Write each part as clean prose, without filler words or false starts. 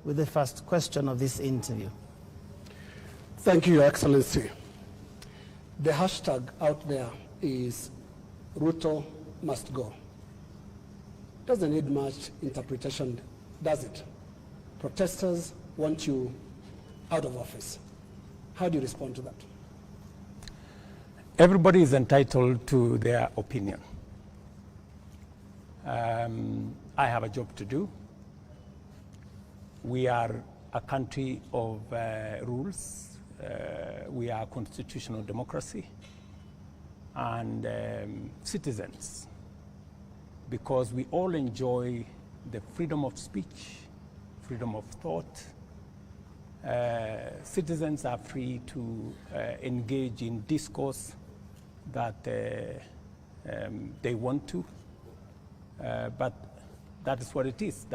with the first question of this interview. Thank you, Your Excellency. The hashtag out there is Ruto must go. Doesn't need much interpretation, does it? Protesters want you out of office. How do you respond to that? Everybody is entitled to their opinion. I have a job to do. We are a country of rules. We are a constitutional democracy and citizens, because we all enjoy the freedom of speech, freedom of thought. Citizens are free to engage in discourse that they want to, but that is what it is.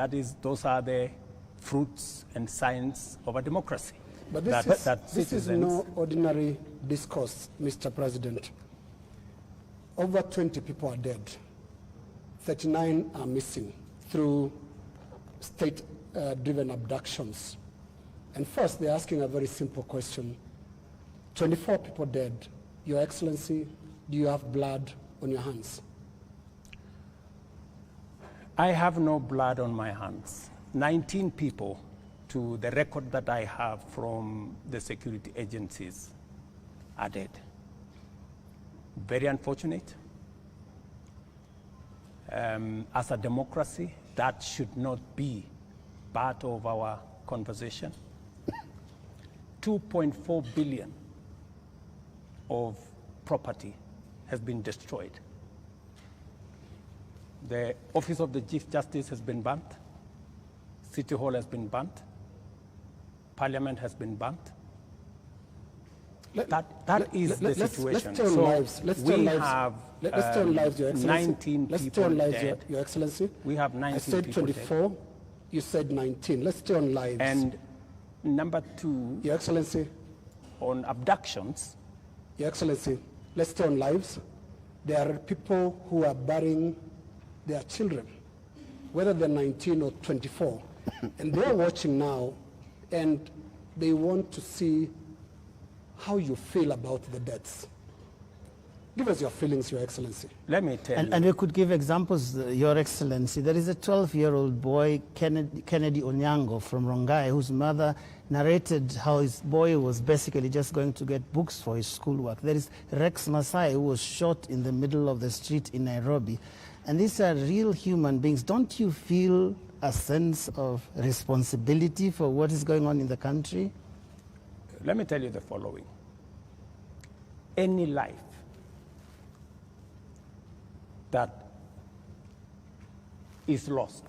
Those are the fruits and signs of a democracy. But this is no ordinary discourse, Mr. President. Over 20 people are dead. 39 are missing through state-driven abductions. And first, they're asking a very simple question. 24 people dead. Your Excellency, do you have blood on your hands? I have no blood on my hands. 19 people, to the record that I have from the security agencies, are dead. Very unfortunate. As a democracy, that should not be part of our conversation. 2.4 billion of property has been destroyed. The Office of the Chief Justice has been burnt. City Hall has been burnt. Parliament has been burnt. That is the situation. Let's turn lives. Let's turn lives, Your Excellency. 19 let's people turn lives, dead. Your Excellency. We have 19 I said people 24. dead. You said 19. Let's turn lives. And number two, Your Excellency. on abductions. Your Excellency, let's turn lives. There are people who are burying their children, whether they're 19 or 24, and they're watching now, and they want to see how you feel about the deaths. Give us your feelings, Your Excellency. Let me tell you. And we could give examples, Your Excellency. There is a 12-year-old boy, Kennedy Onyango from Rongai, whose mother narrated how his boy was basically just going to get books for his schoolwork. There is Rex Masai, who was shot in the middle of the street in Nairobi. And these are real human beings. Don't you feel a sense of responsibility for what is going on in the country? Let me tell you the following. Any life that is lost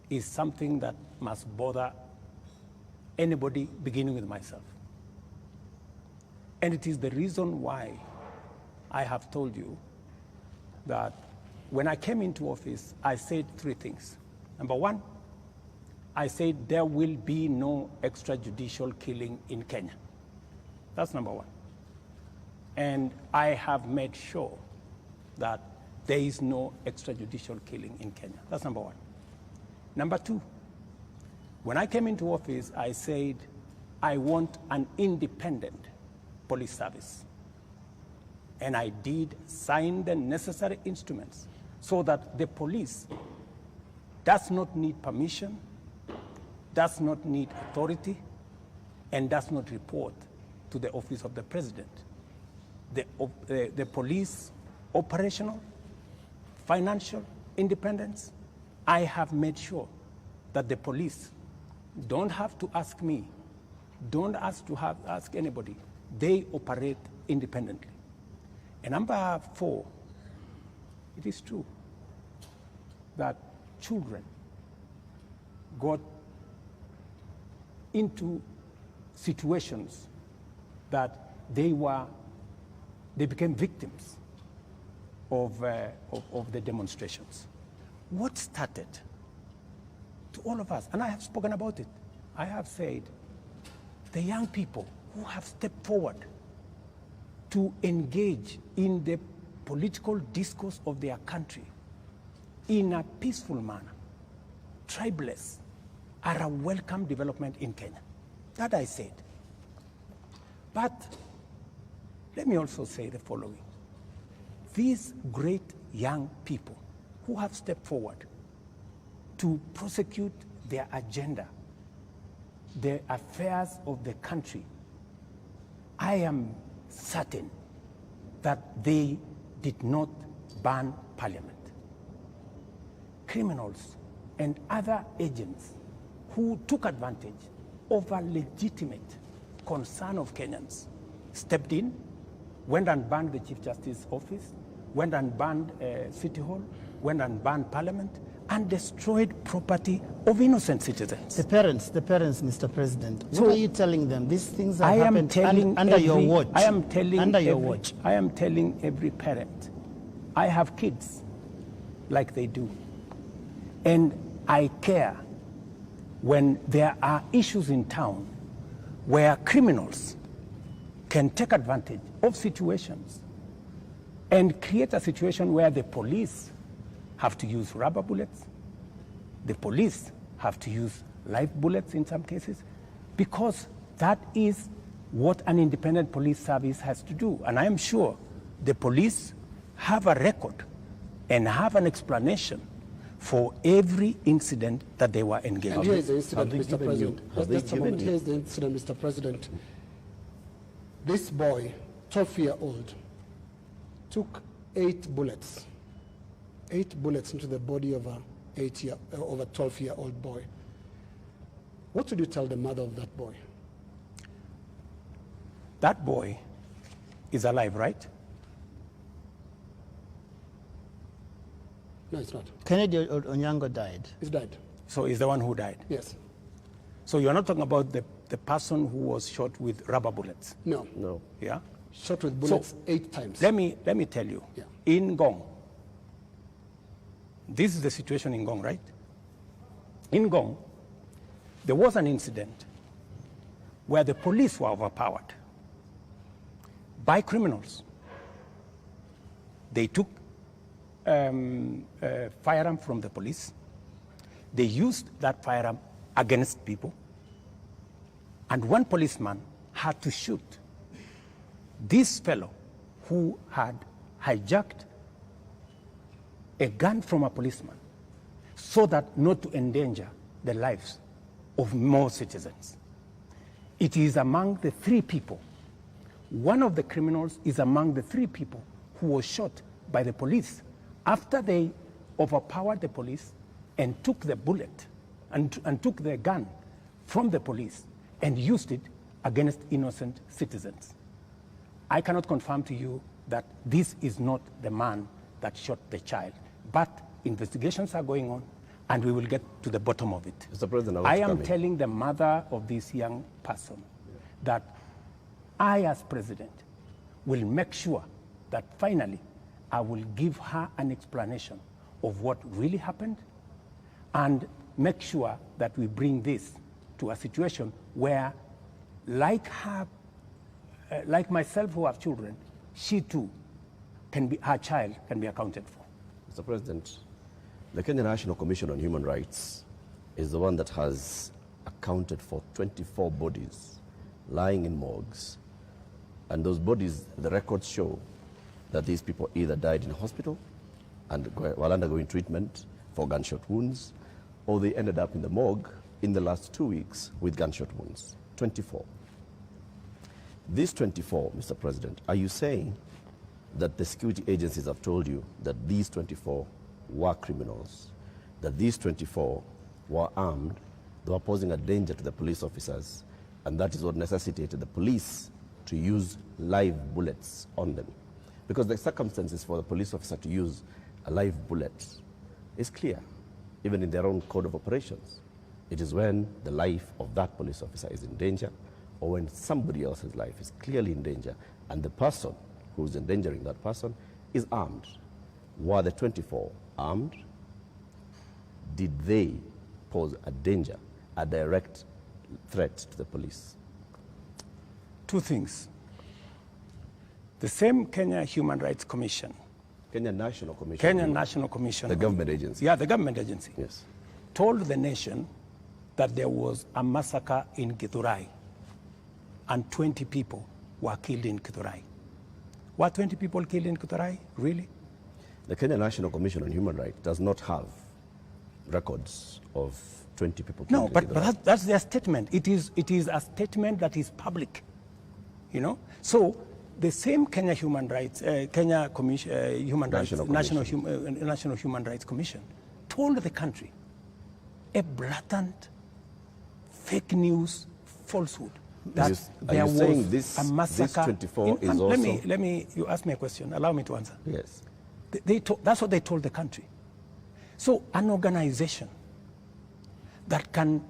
is something that must bother anybody, beginning with myself. And it is the reason why I have told you that when I came into office, I said three things. Number one, I said there will be no extrajudicial killing in Kenya. That's number one. And I have made sure that there is no extrajudicial killing in Kenya. That's number one. Number two, when I came into office, I said I want an independent police service. And I did sign the necessary instruments so that the police does not need permission, does not need authority, and does not report to the office of the president. The police operational, financial independence, I have made sure that the police don't have to ask me, don't ask anybody. They operate independently. And number four, it is true that children got into situations that they became victims of the demonstrations. What started to all of us, and I have spoken about it, I have said the young people who have stepped forward to engage in the political discourse of their country in a peaceful manner, tribeless, are a welcome development in Kenya. That I said. But let me also say the following. These great young people who have stepped forward to prosecute their agenda, the affairs of the country, I am certain that they did not ban parliament. Criminals and other agents who took advantage of a legitimate concern of Kenyans stepped in, went and banned the Chief Justice's office, went and banned City Hall, went and banned Parliament, and destroyed property of innocent citizens. The parents, Mr. President, So, what are you telling them? These things I have am happened telling under your every- watch. I am telling under your every- watch. I am telling every parent, I have kids like they do, and I care when there are issues in town where criminals can take advantage of situations and create a situation where the police have to use rubber bullets, the police have to use live bullets in some cases, because that is what an independent police service has to do. And I am sure the police have a record and have an explanation for every incident that they were engaged And in. here is the incident, Mr. President. have they Just a moment. given Here is the incident, Mr. President. This boy, 12-year-old, took 8 bullets into the body of a 12-year-old boy. What would you tell the mother of that boy? That boy is alive, right? No, it's not. Kennedy Onyango died. He's dead. So he's the one who died. Yes. So you're not talking about the person who was shot with rubber bullets, No. No. yeah? Shot with bullets 8 times. Let me tell you, Yeah. in Gong, this is the situation in Gong, right? In Gong, there was an incident where the police were overpowered by criminals. They took firearm from the police. They used that firearm against people. And one policeman had to shoot this fellow who had hijacked a gun from a policeman so that not to endanger the lives of more citizens. It is among the 3 people. One of the criminals is among the 3 people who was shot by the police after they overpowered the police and took the bullet and took the gun from the police and used it against innocent citizens. I cannot confirm to you that this is not the man that shot the child, but investigations are going on and we will get to the bottom of it. Mr. President, I am telling the mother of this young person that I, as president, will make sure that finally I will give her an explanation of what really happened and make sure that we bring this to a situation where, like her, like myself who have children, she too her child can be accounted for. Mr. President, the Kenya National Commission on Human Rights is the one that has accounted for 24 bodies lying in morgues. And those bodies, the records show that these people either died in hospital and while undergoing treatment for gunshot wounds, or they ended up in the morgue in the last 2 weeks with gunshot wounds. 24. These 24, Mr. President, are you saying that the security agencies have told you that these 24 were criminals, that these 24 were armed, they were posing a danger to the police officers, and that is what necessitated the police to use live bullets on them? Because the circumstances for the police officer to use a live bullet is clear, even in their own code of operations. It is when the life of that police officer is in danger, or when somebody else's life is clearly in danger, and the person who is endangering that person is armed. Were the 24 armed? Did they pose a danger, a direct threat to the police? 2 things. The same Kenya Human Rights Commission, Kenya National Commission. Kenya National Commission. The government agency. Yeah, the government agency. Yes. Told the nation that there was a massacre in Githurai and 20 people were killed in Githurai. Were 20 people killed in Githurai? Really? The Kenya National Commission on Human Rights does not have records of 20 people killed. No, but that's their statement. It is a statement that is public, you know. So the same Kenya Human Rights, Kenya Commission, Human Rights, National Human Rights Commission, told the country a blatant fake news falsehood that there was a massacre. This 24 is also... Let me. You asked me a question. Allow me to answer. Yes. That's what they told the country. So an organization that can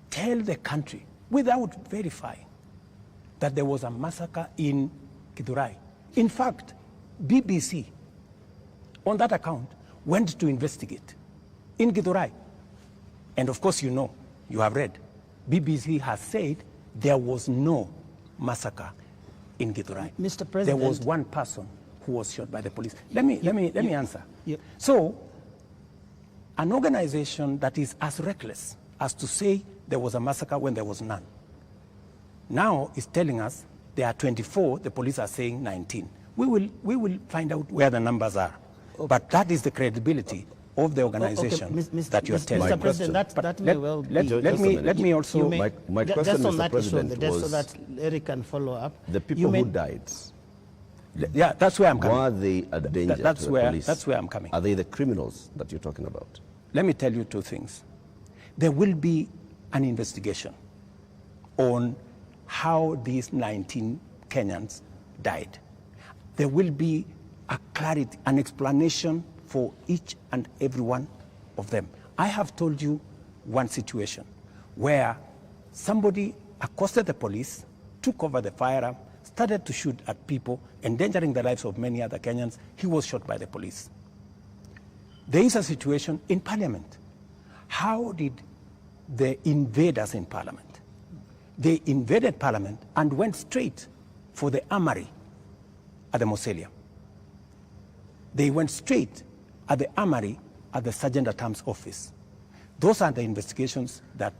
tell the country without verifying that there was a massacre in Githurai. In fact, BBC, on that account, went to investigate in Githurai. And of course, you know, you have read, BBC has said there was no massacre in Githurai. Mr. President, there was one person who was shot by the police. Let me answer. So, an organization that is as reckless as to say there was a massacre when there was none, now is telling us there are 24, the police are saying 19. We will find out where the numbers are. But that is the credibility of the organization that you are telling. Mr. President, that may well be. Let me also... My question, just on Mr. that President, issue, was... so that Eric can follow up. The people who died... Yeah, that's where I'm coming. Were they a danger to the police? That's where I'm coming. Are they the criminals that you're talking about? Let me tell you two things. There will be an investigation on how these 19 Kenyans died. There will be a clarity, an explanation for each and every one of them. I have told you one situation where somebody accosted the police, took over the firearm, started to shoot at people, endangering the lives of many other Kenyans. He was shot by the police. There is a situation in Parliament. How did the invaders in Parliament? They invaded Parliament and went straight for the armory at the Mausoleum. They went straight at the armory at the Sergeant-at-Arms office. Those are the investigations that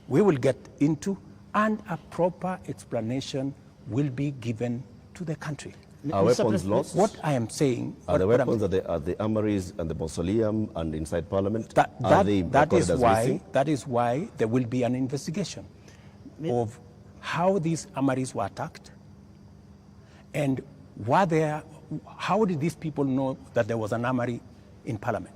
we will get into, and a proper explanation will be given to the country. Are weapons lost? What I am saying... Are the weapons at the armories and the Mausoleum and inside Parliament? That is why there will be an investigation of how these armories were attacked and how did these people know that there was an armory in Parliament.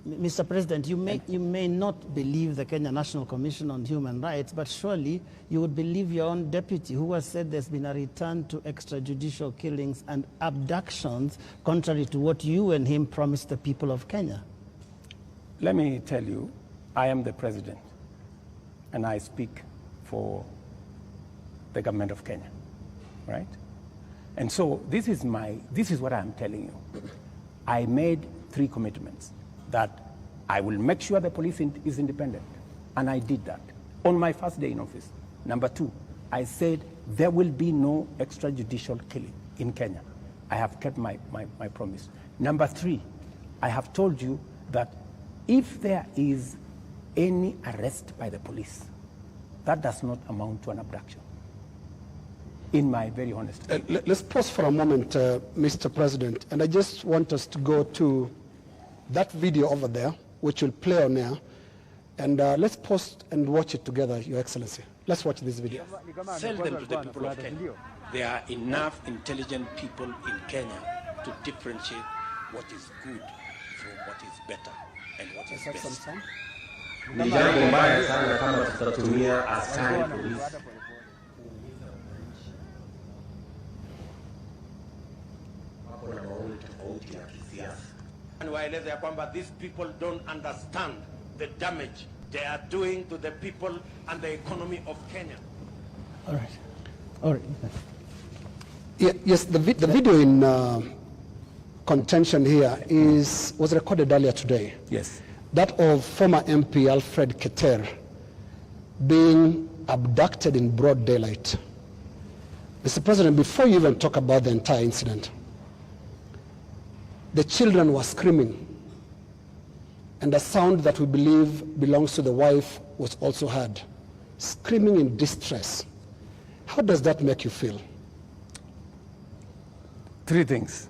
Mr. President, you may not believe the Kenya National Commission on Human Rights, but surely you would believe your own deputy who has said there's been a return to extrajudicial killings and abductions, contrary to what you and him promised the people of Kenya. Let me tell you, I am the president, and I speak for the government of Kenya, right? And so this is what I am telling you. I made 3 commitments. That I will make sure the police is independent. And I did that on my first day in office. Number 2, I said there will be no extrajudicial killing in Kenya. I have kept my promise. Number 3, I have told you that if there is any arrest by the police, that does not amount to an abduction. In my very honest opinion. Let's pause for a moment, Mr. President. And I just want us to go to that video over there, which will play on air, and let's pause and watch it together, Your Excellency. Let's watch this video. Sell them to the people of Kenya. There are enough intelligent people in Kenya to differentiate what is good from what is better and what is best. Ni jambo mbaya sana kama tutatumia askari polisi. Hapo na maoni tofauti ya kisiasa. And waeleza ya kwamba these people don't understand the damage they are doing to the people and the economy of Kenya. All right. Yes, the video in contention here was recorded earlier today. Yes. That of former MP Alfred Keter being abducted in broad daylight. Mr. President, before you even talk about the entire incident, the children were screaming. and a sound that we believe belongs to the wife was also heard, screaming in distress. How does that make you feel? Three things.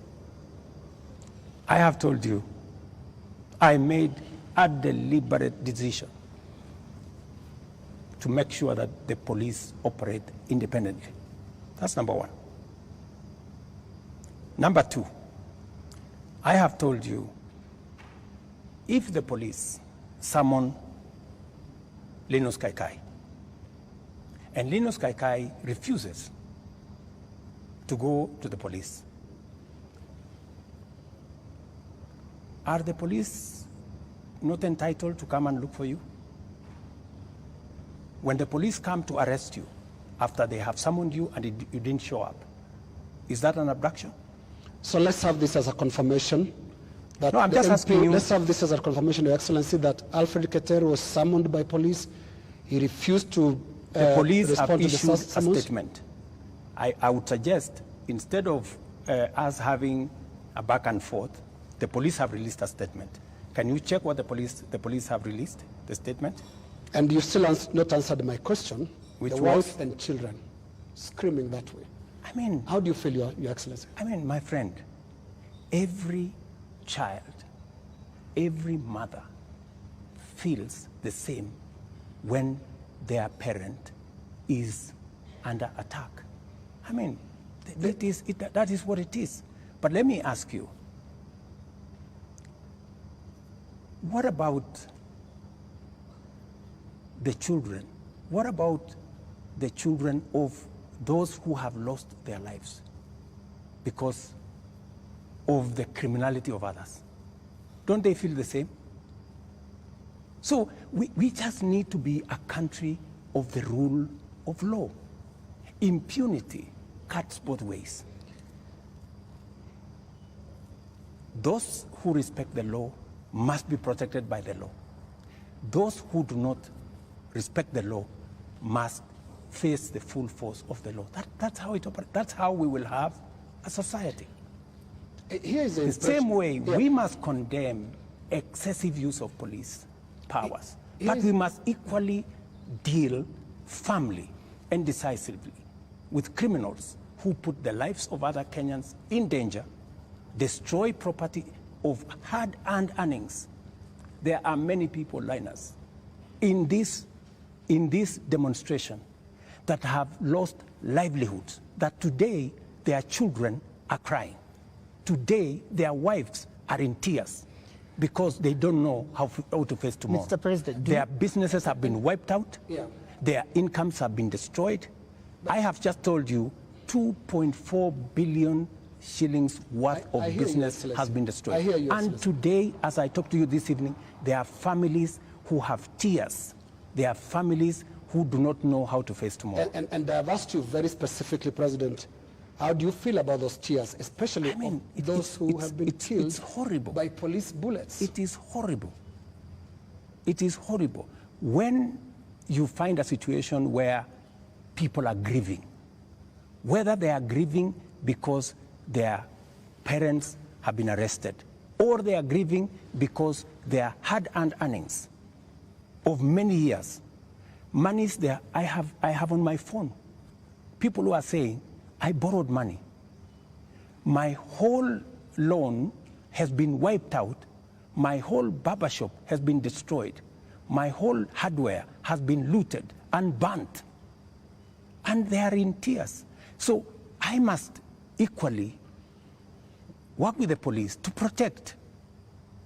I have told you, I made a deliberate decision to make sure that the police operate independently. That's number one. Number two, I have told you, if the police summon Linus Kaikai, and Linus Kaikai refuses to go to the police, are the police not entitled to come and look for you? When the police come to arrest you after they have summoned you and you didn't show up, is that an abduction? So let's have this as a confirmation. That no, I'm just asking you. Let's have this as a confirmation, Your Excellency, that Alfred Keter was summoned by police. He refused to the police respond have to issued the a summons. statement. I would suggest, instead of us having a back and forth, the police have released a statement. Can you check what the police have released, the statement? And you still not answered my question. Which the was? wife and children screaming that way. I mean, how do you feel, Your Excellency? I mean, my friend, every child, every mother feels the same when their parent is under attack. I mean, that is what it is. But let me ask you, what about the children? What about the children of those who have lost their lives because of the criminality of others? Don't they feel the same? So we just need to be a country of the rule of law. Impunity cuts both ways. Those who respect the law must be protected by the law. Those who do not respect the law must face the full force of the law. That's how it operates. That's how we will have a society. Here is the same way we must condemn excessive use of police powers, but we must equally deal firmly and decisively with criminals who put the lives of other Kenyans in danger, destroy property of hard-earned earnings. There are many people, Linus, in this demonstration that have lost livelihoods, that today their children are crying. Today their wives are in tears because they don't know how to face tomorrow. Mr. President, their businesses have been wiped out. Yeah. Their incomes have been destroyed. I have just told you 2.4 billion shillings worth of business has been destroyed. And today, as I talk to you this evening, there are families who have tears. There are families who do not know how to face tomorrow. And I've asked you very specifically, President, how do you feel about those tears, especially those who have been killed by police bullets? It is horrible. It is horrible. When you find a situation where people are grieving, whether they are grieving because their parents have been arrested, or they are grieving because their hard-earned earnings of many years, monies there, I have on my phone, people who are saying, I borrowed money. My whole loan has been wiped out. My whole barbershop has been destroyed. My whole hardware has been looted and burnt. And they are in tears. So I must equally work with the police to protect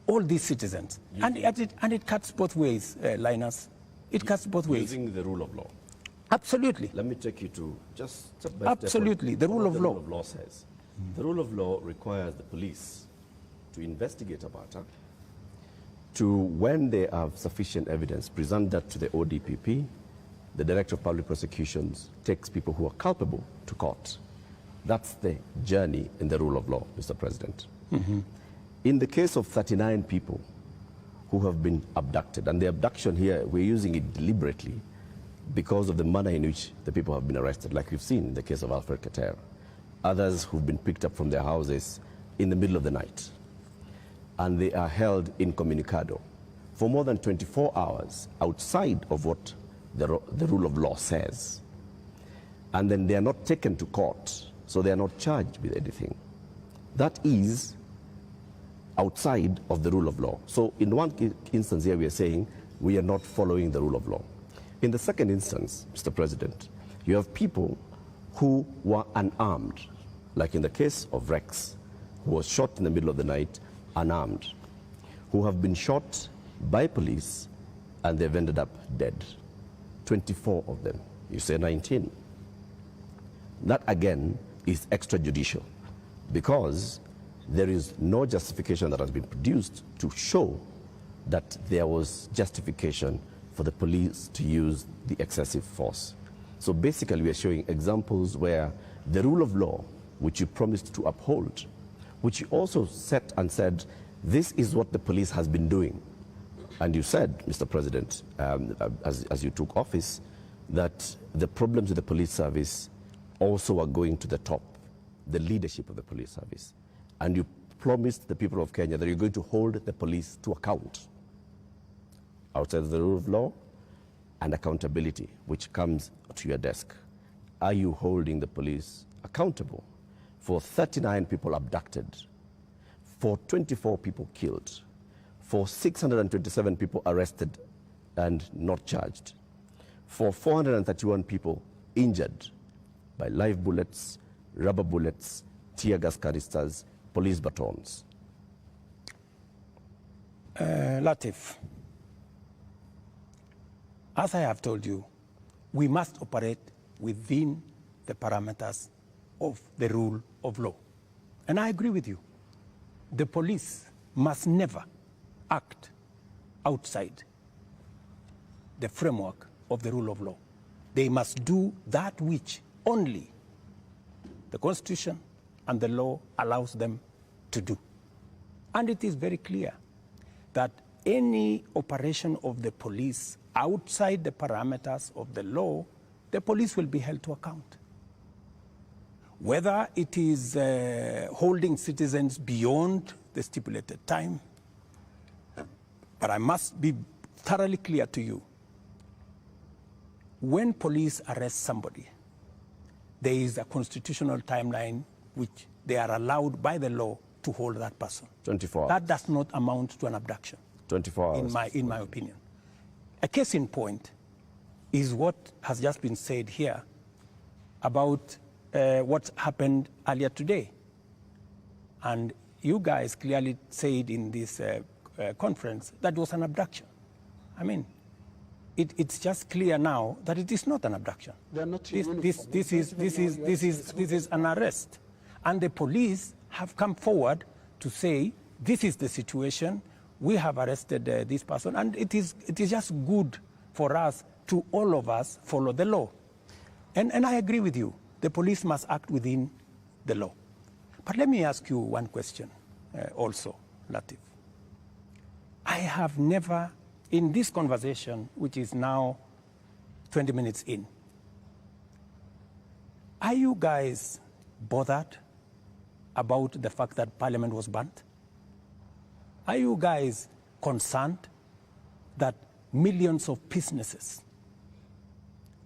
all these citizens. And it cuts both ways, Linus. It cuts both ways. Using the rule of law. Absolutely. Let me take you to just step by step. Absolutely, the rule of law. The rule of law says. The rule of law requires the police to investigate a matter, to, when they have sufficient evidence, present that to the ODPP. The Director of Public Prosecutions takes people who are culpable to court. That's the journey in the rule of law, Mr. President. In the case of 39 people who have been abducted, and the abduction here, we're using it deliberately because of the manner in which the people have been arrested, like we've seen in the case of Alfred Keter. Others who've been picked up from their houses in the middle of the night, and they are held incommunicado. for more than 24 hours outside of what the rule of law says. And then they are not taken to court, so they are not charged with anything. That is outside of the rule of law. So in one instance here, we are saying we are not following the rule of law. In the second instance, Mr. President, you have people who were unarmed, like in the case of Rex, who was shot in the middle of the night, unarmed, who have been shot by police and they've ended up dead. 24 of them. You say 19. That again is extrajudicial because there is no justification that has been produced to show that there was justification for the police to use the excessive force. So basically we are showing examples where the rule of law, which you promised to uphold, which you also set and said, this is what the police has been doing. And you said, Mr. President, as you took office, that the problems with the police service also are going to the top, the leadership of the police service. And you promised the people of Kenya that you're going to hold the police to account outside of the rule of law and accountability, which comes to your desk. Are you holding the police accountable for 39 people abducted, for 24 people killed, for 627 people arrested and not charged, for 431 people injured by live bullets, rubber bullets, tear gas canisters, police batons? Latif, as I have told you, we must operate within the parameters of the rule of law. And I agree with you. The police must never act outside the framework of the rule of law. They must do that which only the Constitution and the law allows them to do. And it is very clear that any operation of the police outside the parameters of the law, the police will be held to account. Whether it is holding citizens beyond the stipulated time, but I must be thoroughly clear to you. When police arrest somebody, there is a constitutional timeline which they are allowed by the law to hold that person. 24 hours. That does not amount to an abduction. 24 hours. In my opinion. A case in point is what has just been said here about what happened earlier today. And you guys clearly said in this conference that it was an abduction. I mean, it's just clear now that it is not an abduction. They're not This is an arrest. And the police have come forward to say, this is the situation, we have arrested this person, and it is just good for us to all of us follow the law. And I agree with you, the police must act within the law. But let me ask you one question also, Latif. I have never, in this conversation, which is now 20 minutes in, are you guys bothered about the fact that Parliament was burnt? Are you guys concerned that millions of businesses,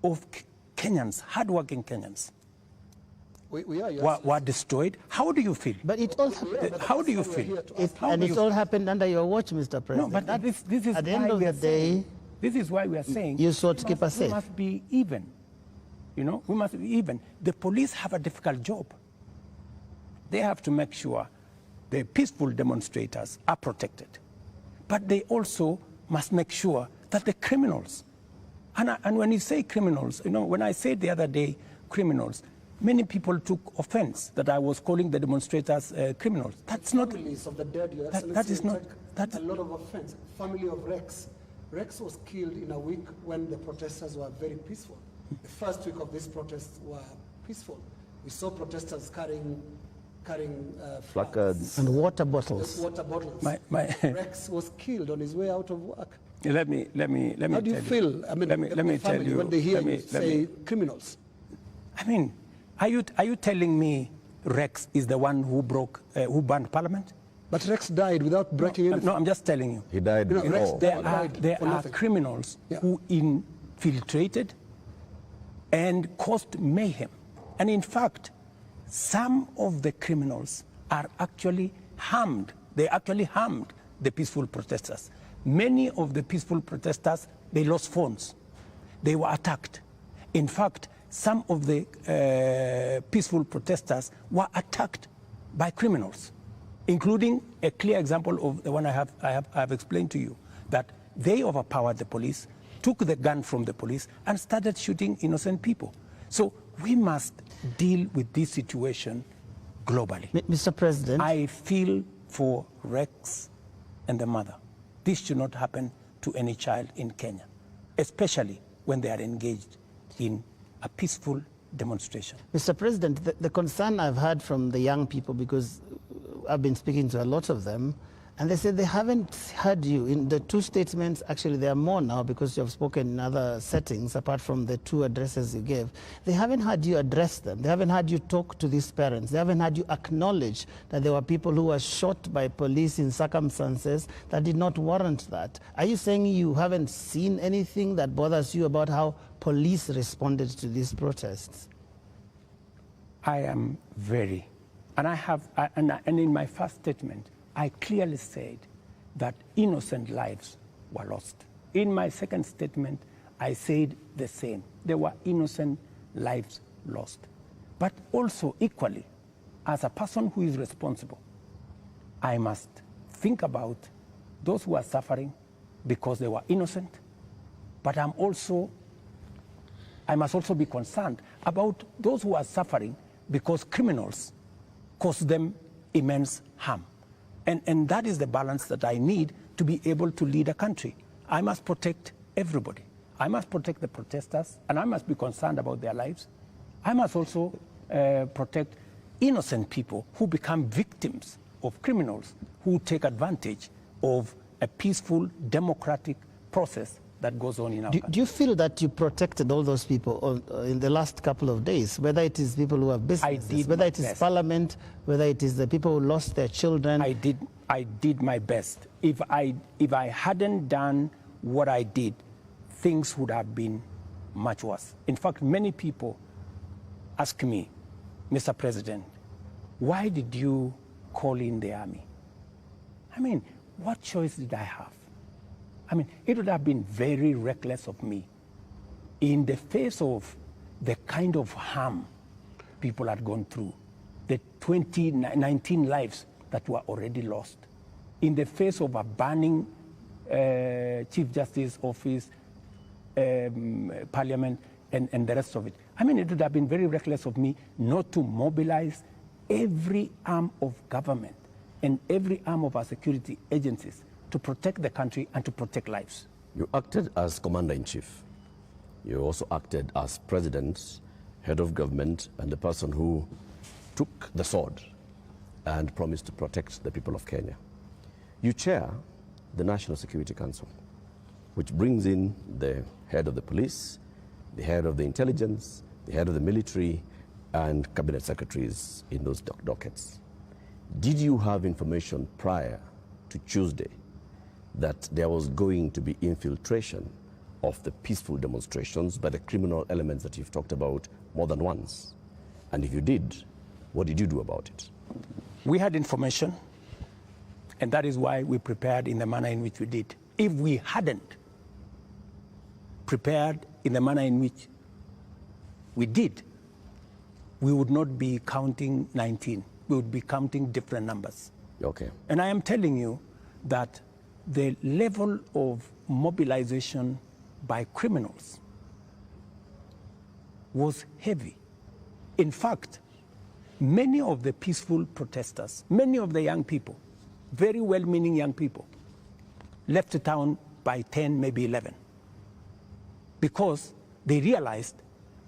of Kenyans, hardworking Kenyans, were destroyed? How do you feel? But it all how do you feel? It all happened under your watch, Mr. President. No, but this is at the end of the day, this is why we are saying you sought to keep us safe. We must be even. You know, we must be even. The police have a difficult job. They have to make sure the peaceful demonstrators are protected. But they also must make sure that the criminals, and when you say criminals, you know, when I said the other day criminals, many people took offense that I was calling the demonstrators criminals. That's not. Families of the dead, Your Excellency, that is not. That's a lot of offense. Family of Rex. Rex was killed in a week when the protesters were very peaceful. The first week of these protests were peaceful. We saw protesters carrying placards and water bottles. Rex was killed on his way out of work. Let me. How do you feel? I mean, let me tell you when they hear you say criminals. I mean, are you telling me Rex is the one who burned Parliament? But Rex died without breaking anything. No, I'm just telling you. He died You know, Rex before. There for are nothing. criminals Yeah. who infiltrated and caused mayhem. And in fact, some of the criminals are actually harmed. They actually harmed the peaceful protesters. Many of the peaceful protesters, they lost phones. They were attacked. In fact, some of the peaceful protesters were attacked by criminals, including a clear example of the one I have explained to you, that they overpowered the police, took the gun from the police, and started shooting innocent people. So we must deal with this situation globally. Mr. President. I feel for Rex and the mother. This should not happen to any child in Kenya, especially when they are engaged in a peaceful demonstration. Mr. President, the concern I've heard from the young people, because I've been speaking to a lot of them, and they said they haven't heard you in the two statements. Actually, there are more now because you have spoken in other settings apart from the two addresses you gave. They haven't heard you address them. They haven't heard you talk to these parents. They haven't heard you acknowledge that there were people who were shot by police in circumstances that did not warrant that. Are you saying you haven't seen anything that bothers you about how police responded to these protests? I am very, and I have, and in my first statement, I clearly said that innocent lives were lost. In my second statement, I said the same. There were innocent lives lost. But also equally, as a person who is responsible, I must think about those who are suffering because they were innocent, but I must also be concerned about those who are suffering because criminals caused them immense harm. And that is the balance that I need to be able to lead a country. I must protect everybody. I must protect the protesters, and I must be concerned about their lives. I must also protect innocent people who become victims of criminals who take advantage of a peaceful, democratic process that goes on in our country. Do you feel that you protected all those people in the last couple of days, whether it is people who have businesses, whether it is Parliament, whether it is the people who lost their children? I did my best. If I hadn't done what I did, things would have been much worse. In fact, many people ask me, Mr. President, why did you call in the army? I mean, what choice did I have? I mean, it would have been very reckless of me in the face of the kind of harm people had gone through, the 19 lives that were already lost, in the face of a burning Chief Justice office, Parliament, and the rest of it. I mean, it would have been very reckless of me not to mobilize every arm of government and every arm of our security agencies to protect the country and to protect lives. You acted as Commander-in-Chief. You also acted as President, Head of Government, and the person who took the sword and promised to protect the people of Kenya. You chair the National Security Council, which brings in the head of the police, the head of the intelligence, the head of the military, and cabinet secretaries in those dockets. Did you have information prior to Tuesday that there was going to be infiltration of the peaceful demonstrations by the criminal elements that you've talked about more than once? And if you did, what did you do about it? We had information, and that is why we prepared in the manner in which we did. If we hadn't prepared in the manner in which we did, we would not be counting 19. We would be counting different numbers. Okay. And I am telling you that the level of mobilization by criminals was heavy. In fact, many of the peaceful protesters, many of the young people, very well-meaning young people, left the town by 10, maybe 11, because they realized,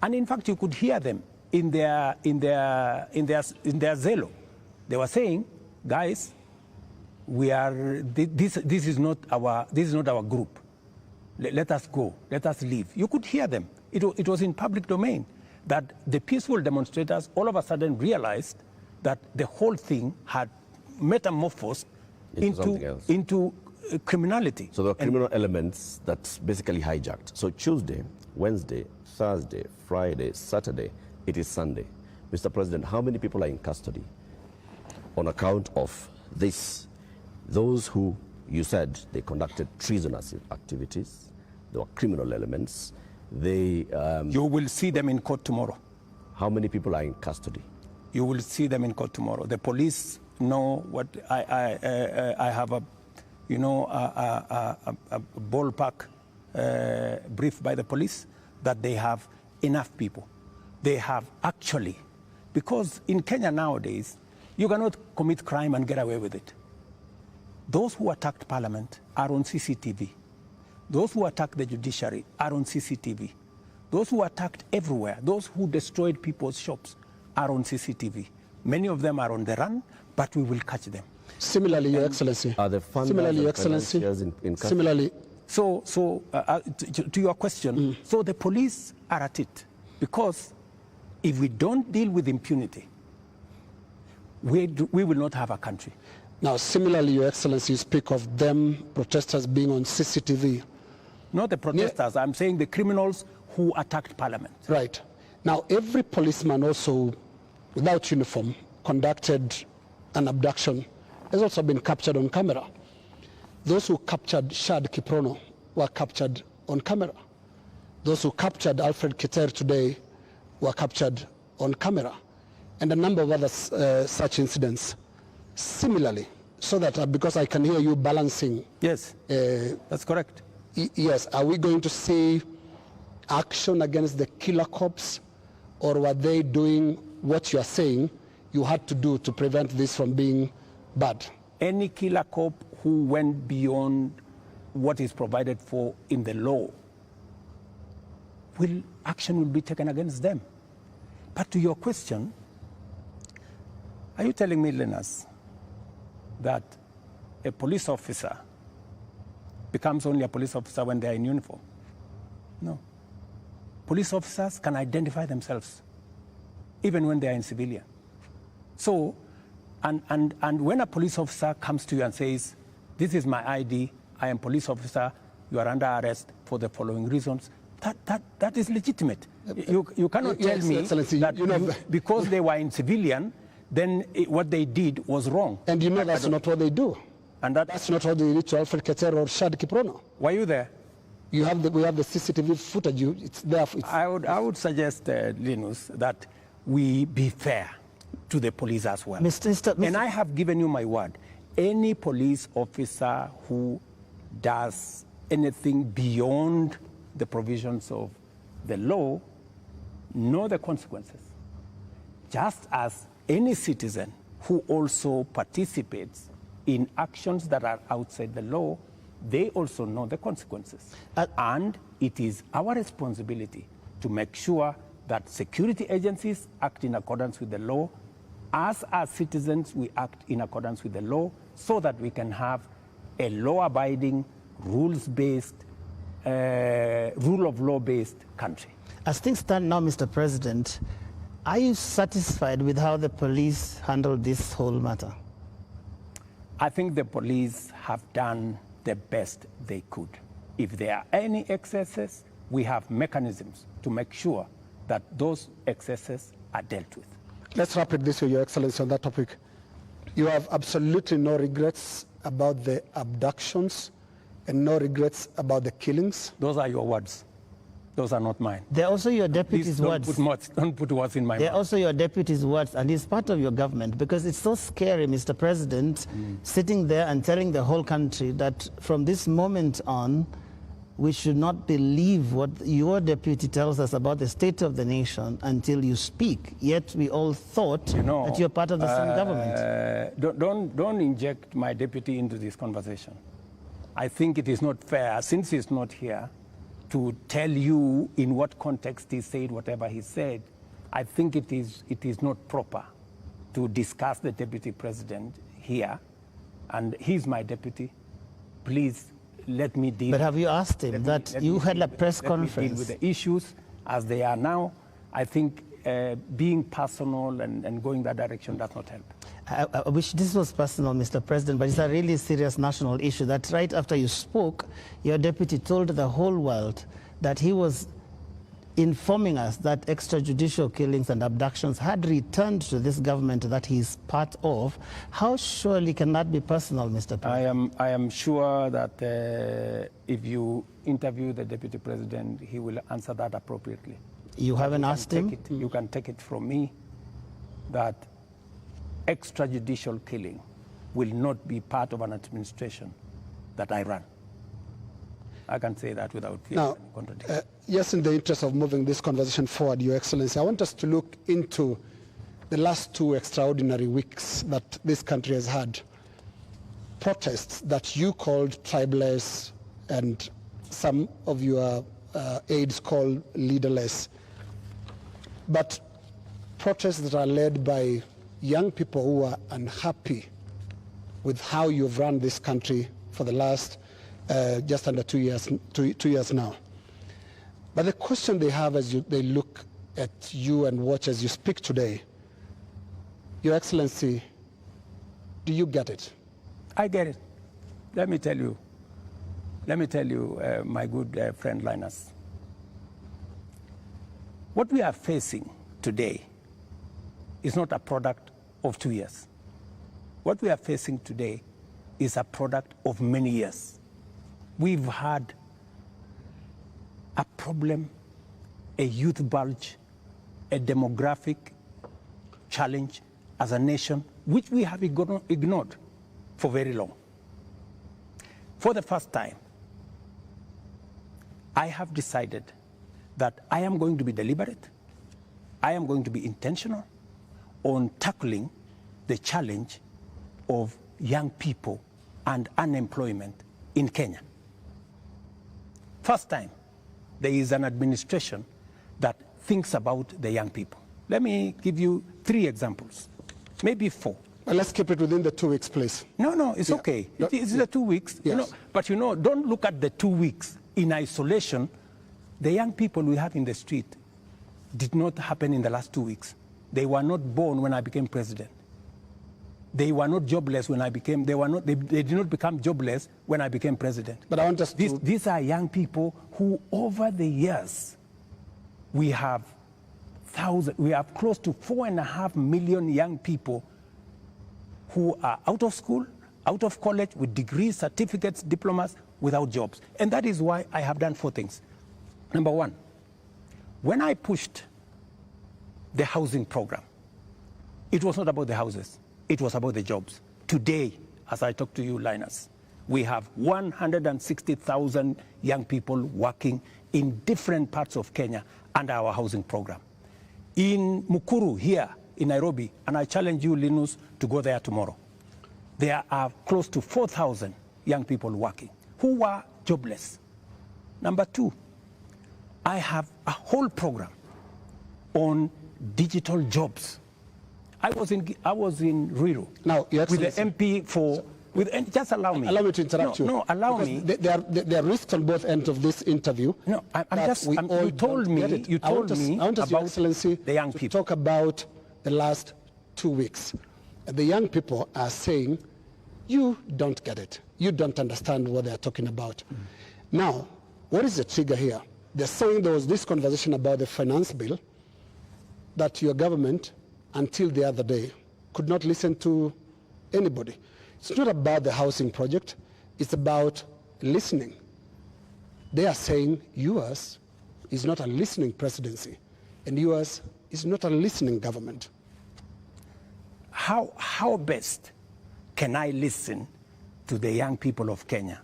and in fact you could hear them in their zelo. They were saying, guys, this is not our group. Let us go. Let us leave. You could hear them. It was in public domain that the peaceful demonstrators all of a sudden realized that the whole thing had metamorphosed something else. into criminality. So there are criminal elements that basically hijacked. So Tuesday, Wednesday, Thursday, Friday, Saturday, it is Sunday. Mr. President, how many people are in custody on account of this? Those who you said they conducted treasonous activities, there were criminal elements. You will see them in court tomorrow. How many people are in custody? You will see them in court tomorrow. The police know what I have a ballpark brief by the police that they have enough people. They have actually, because in Kenya nowadays, you cannot commit crime and get away with it. Those who attacked Parliament are on CCTV. Those who attacked the judiciary are on CCTV. Those who attacked everywhere, those who destroyed people's shops are on CCTV. Many of them are on the run, but we will catch them. Similarly, Your Excellency. Are the funders Similarly, Your and Excellency. financiers in custody? Similarly. To your question, so the police are at it, because if we don't deal with impunity, we will not have a country. Now, similarly, Your Excellency, you speak of them, protesters being on CCTV. Not the protesters, I'm saying the criminals who attacked Parliament. Right. Now, every policeman also, without uniform, conducted an abduction, has also been captured on camera. Those who captured Shad Kiprono were captured on camera. Those who captured Alfred Kiter today were captured on camera. And a number of other such incidents. Similarly, so that because I can hear you balancing. Yes, that's correct. Yes, are we going to see action against the killer cops, or were they doing what you are saying you had to do to prevent this from being bad? Any killer cop who went beyond what is provided for in the law, action will be taken against them. But to your question, are you telling me, Linus, that a police officer becomes only a police officer when they are in uniform? No. Police officers can identify themselves even when they are in civilian. So, and when a police officer comes to you and says, this is my ID, I am police officer, you are under arrest for the following reasons, that is legitimate. You cannot tell me that because they were in civilian, then what they did was wrong. And you know that's not what they do. And that's not what they did to Alfred Keter or Shad Kiprono. Were you there? We have the CCTV footage. It's there. I would suggest, Linus, that we be fair to the police as well. Mr. And I have given you my word. Any police officer who does anything beyond the provisions of the law know the consequences. Just as any citizen who also participates in actions that are outside the law, they also know the consequences. And it is our responsibility to make sure that security agencies act in accordance with the law. As citizens, we act in accordance with the law so that we can have a law-abiding, rules-based, rule of law-based country. As things stand now, Mr. President, are you satisfied with how the police handled this whole matter? I think the police have done the best they could. If there are any excesses, we have mechanisms to make sure that those excesses are dealt with. Let's wrap it this way, Your Excellency, on that topic. You have absolutely no regrets about the abductions and no regrets about the killings? Those are your words. Those are not mine. They're also your deputy's words. Don't put words in my mouth. They're also your deputy's words, and he's part of your government, because it's so scary, Mr. President, sitting there and telling the whole country that from this moment on, we should not believe what your deputy tells us about the state of the nation until you speak. Yet we all thought that you're part of the same government. Don't inject my deputy into this conversation. I think it is not fair, since he's not here, to tell you in what context he said whatever he said. I think it is not proper to discuss the deputy president here, and he's my deputy. Please let me deal. But have you asked him that you had a press conference? Deal with the issues as they are now. I think being personal and going that direction does not help. I wish this was personal, Mr. President, but it's a really serious national issue that right after you spoke, your deputy told the whole world that he was informing us that extrajudicial killings and abductions had returned to this government that he's part of. How surely can that be personal, Mr. President? I am sure that if you interview the deputy president, he will answer that appropriately. You haven't asked him? You can take it from me that extrajudicial killing will not be part of an administration that I run. I can say that without fear of any contradiction. Yes, in the interest of moving this conversation forward, Your Excellency, I want us to look into the last 2 extraordinary weeks that this country has had. Protests that you called tribeless and some of your aides call leaderless. But protests that are led by young people who are unhappy with how you've run this country for the last just under 2 years now. But the question they have as they look at you and watch as you speak today, Your Excellency, do you get it? I get it. Let me tell you, my good friend Linus. What we are facing today is not a product of 2 years. What we are facing today is a product of many years. We've had a problem, a youth bulge, a demographic challenge as a nation, which we have ignored for very long. For the first time, I have decided that I am going to be deliberate, I am going to be intentional on tackling the challenge of young people and unemployment in Kenya. First time, there is an administration that thinks about the young people. Let me give you 3 examples, maybe 4. Well, let's keep it within the 2 weeks, please. No, it's okay. No, it's the 2 weeks. Yes. But don't look at the 2 weeks in isolation. The young people we have in the street did not happen in the last 2 weeks. They were not born when I became president. They were not jobless when I became, they did not become jobless when I became president. But I want us to... These are young people who over the years, we have close to 4.5 million young people who are out of school, out of college, with degrees, certificates, diplomas, without jobs. And that is why I have done 4 things. Number 1, when I pushed the housing program, it was not about the houses. It was about the jobs. Today, as I talk to you, Linus, we have 160,000 young people working in different parts of Kenya under our housing program. In Mukuru, here in Nairobi, and I challenge you, Linus, to go there tomorrow, there are close to 4,000 young people working who were jobless. Number 2, I have a whole program on digital jobs. I was in Ruto now, with the MP for... just allow me. Allow me to interrupt you. No, allow me. There are risks on both ends of this interview. No, you told me about Your Excellency, the young people. To talk about the last 2 weeks. The young people are saying, you don't get it. You don't understand what they're talking about. Now, what is the trigger here? They're saying there was this conversation about the finance bill that your government, until the other day, could not listen to anybody. It's not about the housing project. It's about listening. They are saying yours is not a listening presidency, and yours is not a listening government. How best can I listen to the young people of Kenya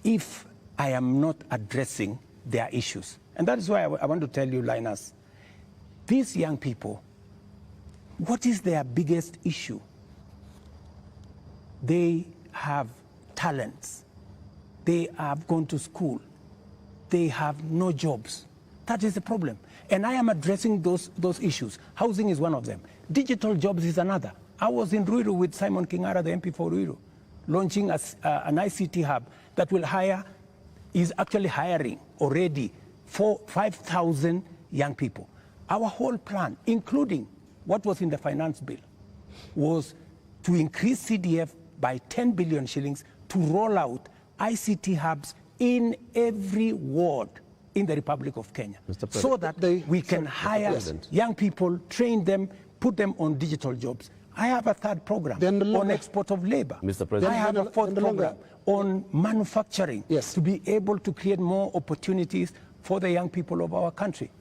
if I am not addressing their issues? And that is why I want to tell you, Linus, these young people, what is their biggest issue? They have talents. They have gone to school. They have no jobs. That is the problem. And I am addressing those issues. Housing is one of them. Digital jobs is another. I was in Ruto with Simon Kingara, the MP for Ruto, launching an ICT hub that will is actually hiring already 5,000 young people. Our whole plan, including what was in the finance bill, was to increase CDF by 10 billion shillings to roll out ICT hubs in every ward in the Republic of Kenya, so that we can hire young people, train them, put them on digital jobs. I have a third program on export of labor. Mr. President, I have a fourth program on manufacturing, to be able to create more opportunities for the young people of our country.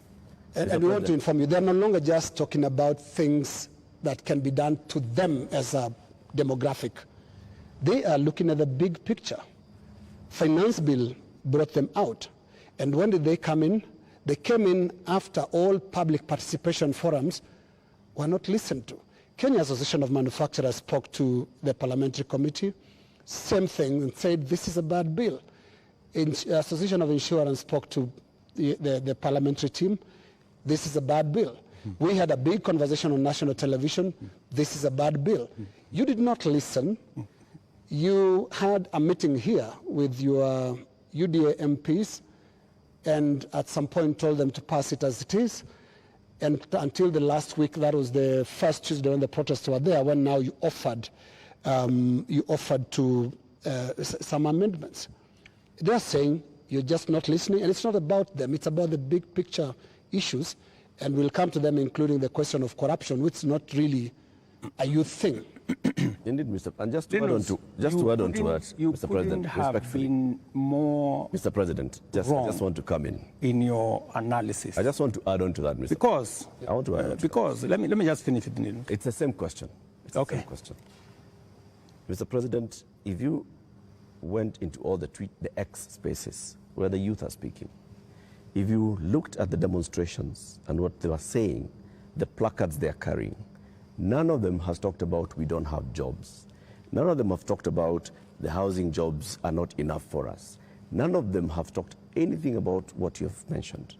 And we want to inform you, they're no longer just talking about things that can be done to them as a demographic. They are looking at the big picture. Finance bill brought them out. And when did they come in? They came in after all public participation forums were not listened to. Kenya Association of Manufacturers spoke to the parliamentary committee, same thing, and said this is a bad bill. Association of Insurance spoke to the parliamentary team, this is a bad bill. We had a big conversation on national television, this is a bad bill. You did not listen. You had a meeting here with your UDA MPs, and at some point told them to pass it as it is. And until the last week, that was the first Tuesday when the protests were there, when now you offered to some amendments. They're saying you're just not listening, and it's not about them, it's about the big picture issues, and we'll come to them, including the question of corruption, which is not really a youth thing. Indeed, Mr. And just to add on to that, Mr. President, been more Mr. President, I just want to come in your analysis. I just want to add on to that, Mr. Because I want to add on to because that. let me just finish it. It's the same question. It's the same question. Mr. President, if you went into all the X spaces where the youth are speaking, if you looked at the demonstrations and what they were saying, the placards they are carrying, none of them has talked about we don't have jobs. None of them have talked about the housing jobs are not enough for us. None of them have talked anything about what you have mentioned.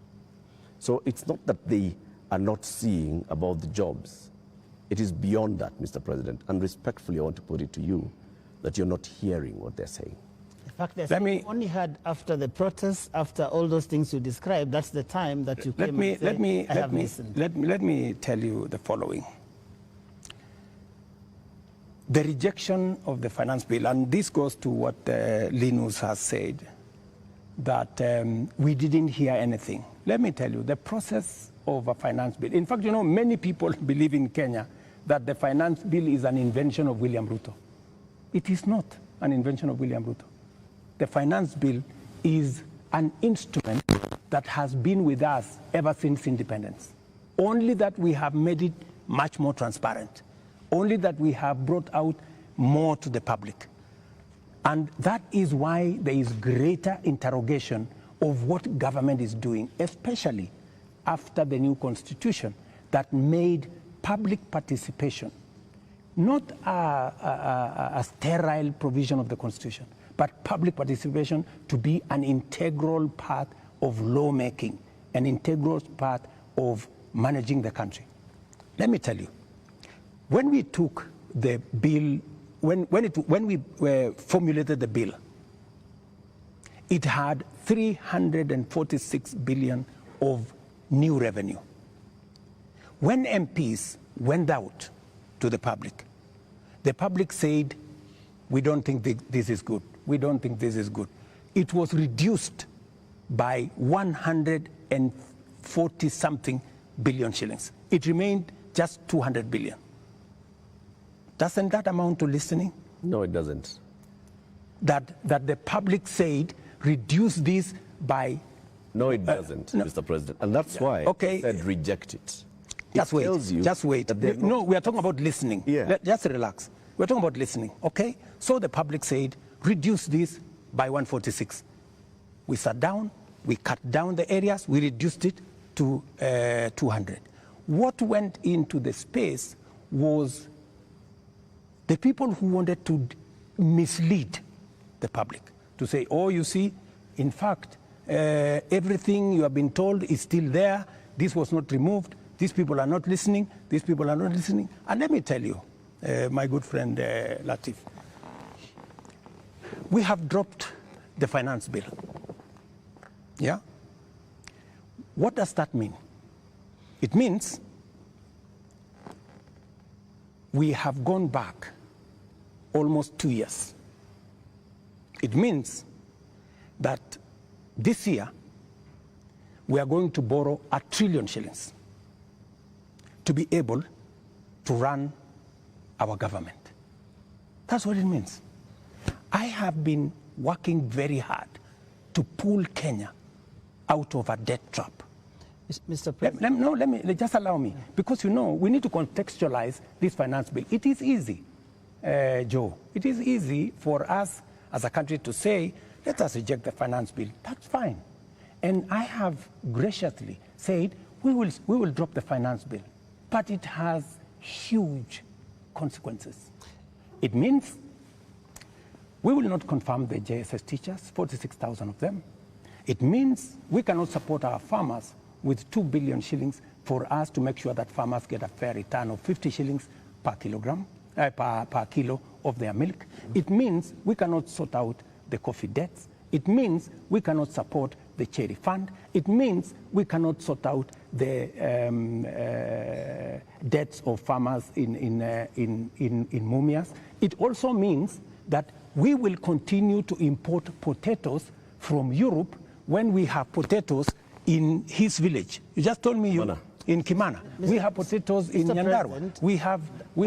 So it's not that they are not seeing about the jobs. It is beyond that, Mr. President. And respectfully, I want to put it to you that you're not hearing what they're saying. In fact, they only had after the protests, after all those things you described, that's the time that you came and said, let me tell you the following. The rejection of the finance bill, and this goes to what Linus has said, that we didn't hear anything. Let me tell you, the process of a finance bill, in fact, you know, many people believe in Kenya that the finance bill is an invention of William Ruto. It is not an invention of William Ruto. The finance bill is an instrument that has been with us ever since independence. Only that we have made it much more transparent. Only that we have brought out more to the public. And that is why there is greater interrogation of what government is doing, especially after the new constitution that made public participation not a sterile provision of the constitution, but public participation to be an integral part of lawmaking, an integral part of managing the country. Let me tell you, when we took the bill, when we formulated the bill, it had 346 billion of new revenue. When MPs went out to the public said, we don't think this is good. We don't think this is good. It was reduced by 140-something billion shillings. It remained just 200 billion. Doesn't that amount to listening? No, it doesn't. That the public said, reduce this by... No, it doesn't, Mr. President. And that's why I said reject it. Just wait. No, we are talking about listening. Yeah. Just relax. We're talking about listening, okay? So the public said, reduce this by 146. We sat down, we cut down the areas, we reduced it to 200. What went into the space was the people who wanted to mislead the public, to say, oh, you see, in fact, everything you have been told is still there. This was not removed. These people are not listening. These people are not listening. And let me tell you, my good friend Latif, we have dropped the finance bill. Yeah? What does that mean? It means we have gone back almost 2 years. It means that this year we are going to borrow 1 trillion shillings to be able to run our government. That's what it means. I have been working very hard to pull Kenya out of a debt trap. Mr. President. Let me just allow me, because you know we need to contextualize this finance bill. It is easy, Joe. It is easy for us as a country to say, let us reject the finance bill. That's fine. And I have graciously said we will drop the finance bill, but it has huge consequences. It means we will not confirm the JSS teachers, 46,000 of them. It means we cannot support our farmers with 2 billion shillings for us to make sure that farmers get a fair return of 50 shillings per kilogram, per kilo of their milk. It means we cannot sort out the coffee debts. It means we cannot support the cherry fund. It means we cannot sort out the debts of farmers in Mumias. It also means that we will continue to import potatoes from Europe when we have potatoes in his village. You just told me in Kimana. We have potatoes in Nyandarua. We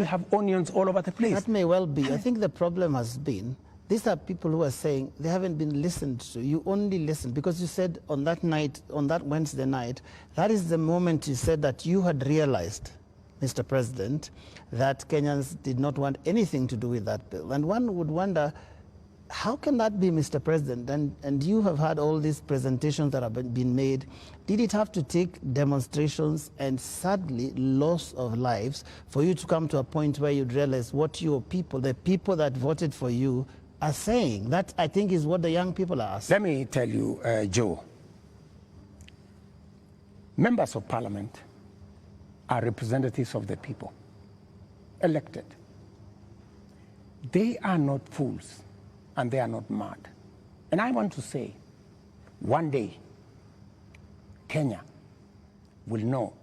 have onions all over the place. That may well be. I think the problem has been, these are people who are saying they haven't been listened to. You only listened because you said on that night, on that Wednesday night, that is the moment you said that you had realized, Mr. President, that Kenyans did not want anything to do with that bill. And one would wonder, how can that be, Mr. President? And you have had all these presentations that have been made. Did it have to take demonstrations and sadly loss of lives for you to come to a point where you'd realize what your people, the people that voted for you, are saying? That, I think, is what the young people are asking. Let me tell you, Joe, members of parliament are representatives of the people, elected. They are not fools and they are not mad. And I want to say, one day, Kenya will know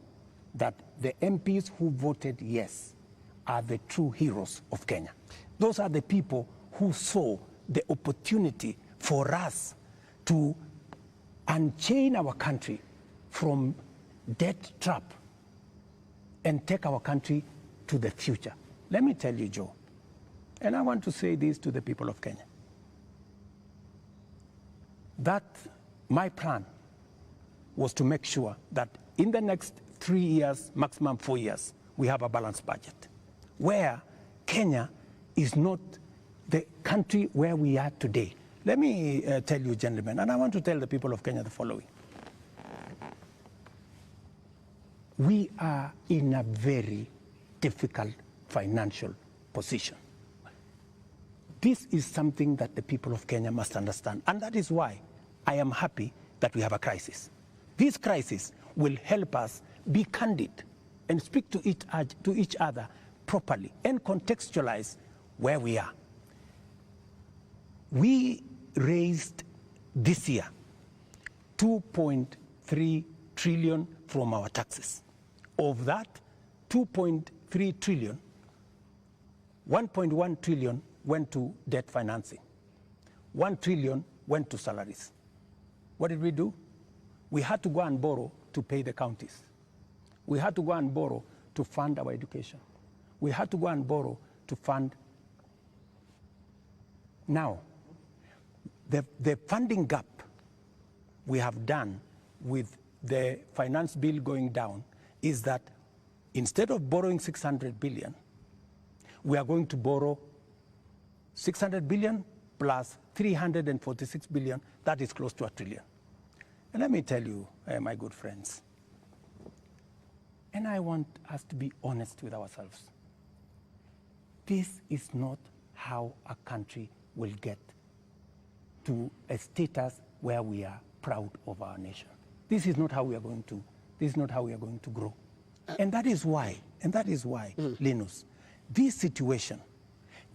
that the MPs who voted yes are the true heroes of Kenya. Those are the people who saw the opportunity for us to unchain our country from debt trap and take our country to the future. Let me tell you, Joe, and I want to say this to the people of Kenya, that my plan was to make sure that in the next 3 years, maximum 4 years, we have a balanced budget, where Kenya is not the country where we are today. Let me tell you, gentlemen, and I want to tell the people of Kenya the following. We are in a very difficult financial position. This is something that the people of Kenya must understand, and that is why I am happy that we have a crisis. This crisis will help us be candid and speak to each other properly and contextualize where we are. We raised this year 2.3 trillion from our taxes. Of that 2.3 trillion, 1.1 trillion went to debt financing. 1 trillion went to salaries. What did we do? We had to go and borrow to pay the counties. We had to go and borrow to fund our education. We had to go and borrow to fund. Now, the funding gap we have done with the finance bill going down is that instead of borrowing 600 billion, we are going to borrow 600 billion plus 346 billion. That is close to 1 trillion. And let me tell you, my good friends, and I want us to be honest with ourselves. This is not how a country will get to a status where we are proud of our nation. This is not how we are going to. This is not how we are going to grow. And that is why, Linus, this situation,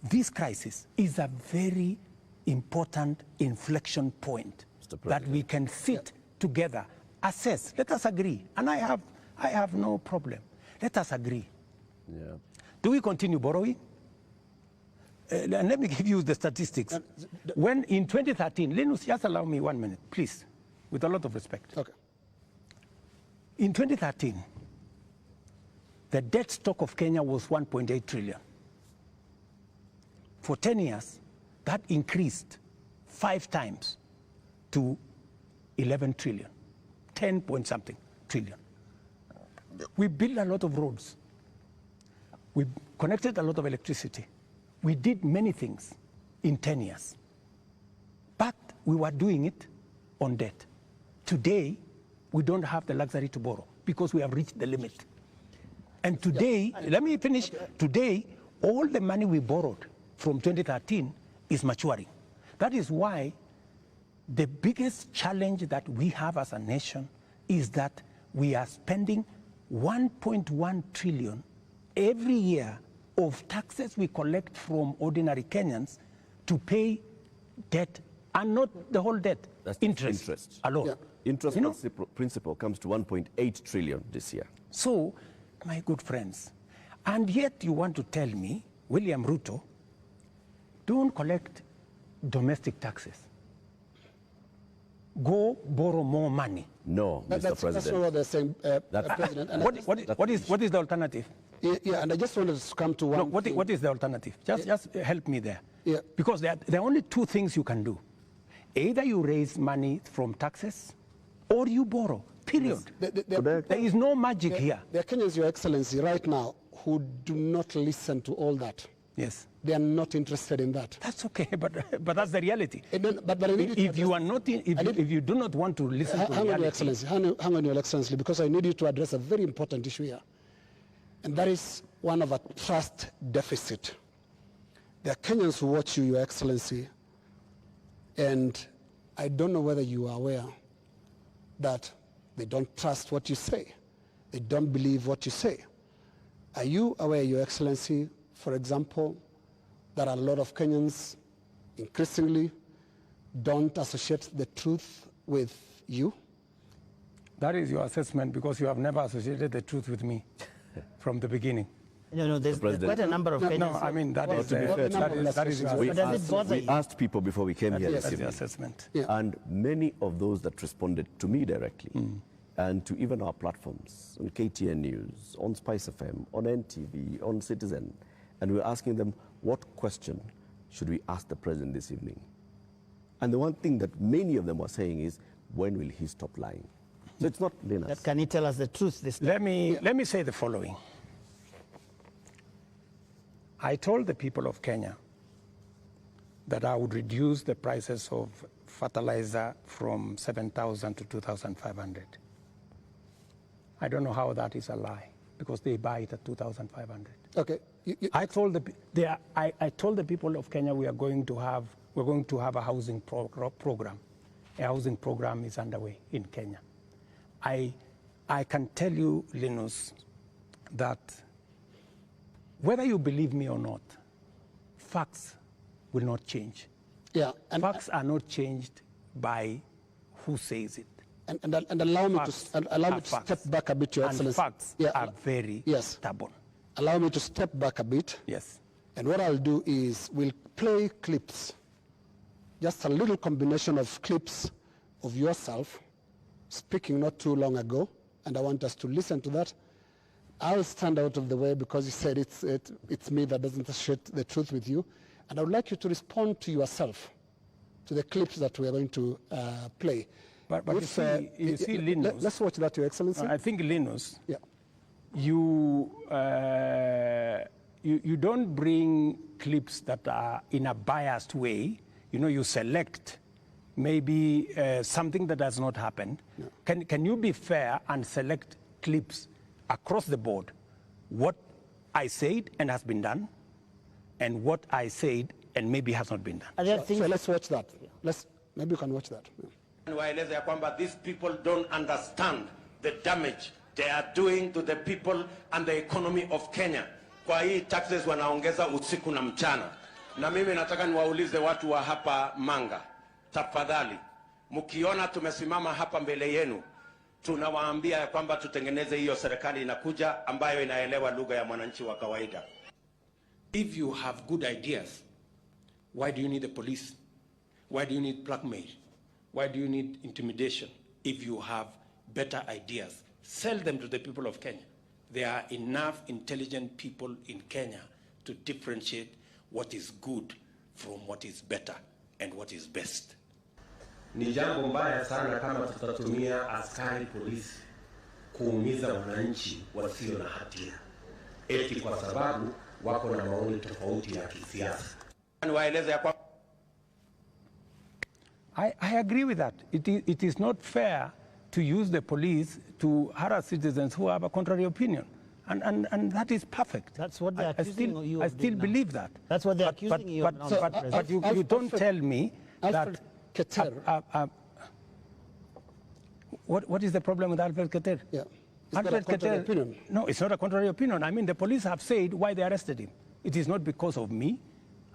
this crisis is a very important inflection point that we can sit together, assess, let us agree. And I have no problem. Let us agree. Yeah. Do we continue borrowing? And let me give you the statistics. When in 2013, Linus, just allow me 1 minute, please, with a lot of respect. Okay. In 2013, the debt stock of Kenya was 1.8 trillion. For 10 years, that increased 5 times to 11 trillion, 10 point something trillion. We built a lot of roads. We connected a lot of electricity. We did many things in 10 years. But we were doing it on debt. Today, we don't have the luxury to borrow because we have reached the limit. And today, let me finish. Today, all the money we borrowed from 2013 is maturing. That is why the biggest challenge that we have as a nation is that we are spending 1.1 trillion every year of taxes we collect from ordinary Kenyans to pay debt, and not the whole debt. That's interest alone. Yeah. Interest principal comes to 1.8 trillion this year. So, my good friends, and yet you want to tell me, William Ruto, don't collect domestic taxes. Go borrow more money. No, Mr. That's President. what they're saying, President. And What is the alternative? Yeah, and I just wanted to come to one. No, what is the alternative? Just help me there. Yeah. Because there are only two things you can do. Either you raise money from taxes or you borrow, period. There is no magic here. There are Kenyans, Your Excellency, right now who do not listen to all that. Yes. They are not interested in that. That's okay, but that's the reality. But I need If you are not, if you do not want to listen to hang on, Your reality, Excellency, hang on, Your Excellency, because I need you to address a very important issue here, and that is one of a trust deficit. There are Kenyans who watch you, Your Excellency, and I don't know whether you are aware that they don't trust what you say. They don't believe what you say. Are you aware, Your Excellency, for example, that a lot of Kenyans increasingly don't associate the truth with you? that is your assessment because you have never associated the truth with me from the beginning. No, there's quite a number of Kenyans. No, I mean, that is your We asked people before we came here this that's the evening, assessment. Yeah. and many of those that responded to me directly, and to even our platforms, on KTN News, on Spice FM, on NTV, on Citizen, and we were asking them, what question should we ask the president this evening? And the one thing that many of them were saying is, when will he stop lying? So it's not Linus. Can he tell us the truth this time? Let me say the following. I told the people of Kenya that I would reduce the prices of fertilizer from 7,000 to 2,500. I don't know how that is a lie, because they buy it at 2,500. Okay. I told the people of Kenya we're going to have a housing program. A housing program is underway in Kenya. I can tell you, Linus, that whether you believe me or not, facts will not change. Yeah. And Facts are not changed by who says it. And allow me to step back a bit, Your Excellency. And facts are very stubborn. Allow me to step back a bit. Yes. And what I'll do is we'll play clips, just a little combination of clips of yourself speaking not too long ago, and I want us to listen to that. I'll stand out of the way because you said it's me that doesn't share the truth with you, and I would like you to respond to yourself, to the clips that we are going to play. But you see, Linus. Let's watch that, Your Excellency. I think, Linus, Yeah. you don't bring clips that are in a biased way. You know, you select maybe something that has not happened. Yeah. Can you be fair and select clips across the board? What I said and has been done, and what I said and maybe has not been done. So let's watch that. Maybe you can watch that. Yeah. Waeleza ya kwamba these people don't understand the damage they are doing to the people and the economy of Kenya. Kwa hii taxes wanaongeza usiku na mchana. Na mimi nataka niwaulize watu wa hapa Manga, tafadhali, mkiona tumesimama hapa mbele yenu, tunawaambia ya kwamba tutengeneze hiyo serikali inakuja ambayo inaelewa lugha ya mwananchi wa kawaida. If you have good ideas Why do you need the police? Why do you need blackmail? Why do you need intimidation? If you have better ideas, sell them to the people of Kenya. There are enough intelligent people in Kenya to differentiate what is good from what is better and what is best. Ni jambo mbaya sana kama tutatumia askari polisi kuumiza wananchi wasio na hatia eti kwa sababu wako na maoni tofauti ya kisiasa. I agree with that. It is not fair to use the police to harass citizens who have a contrary opinion. And that is perfect. That's what they're accusing you of. I still believe that. That's what they're accusing you of. But you don't tell me that... What is the problem with Alfred Keter? Yeah. Alfred Keter, no, it's not a contrary opinion. I mean, the police have said why they arrested him. It is not because of me.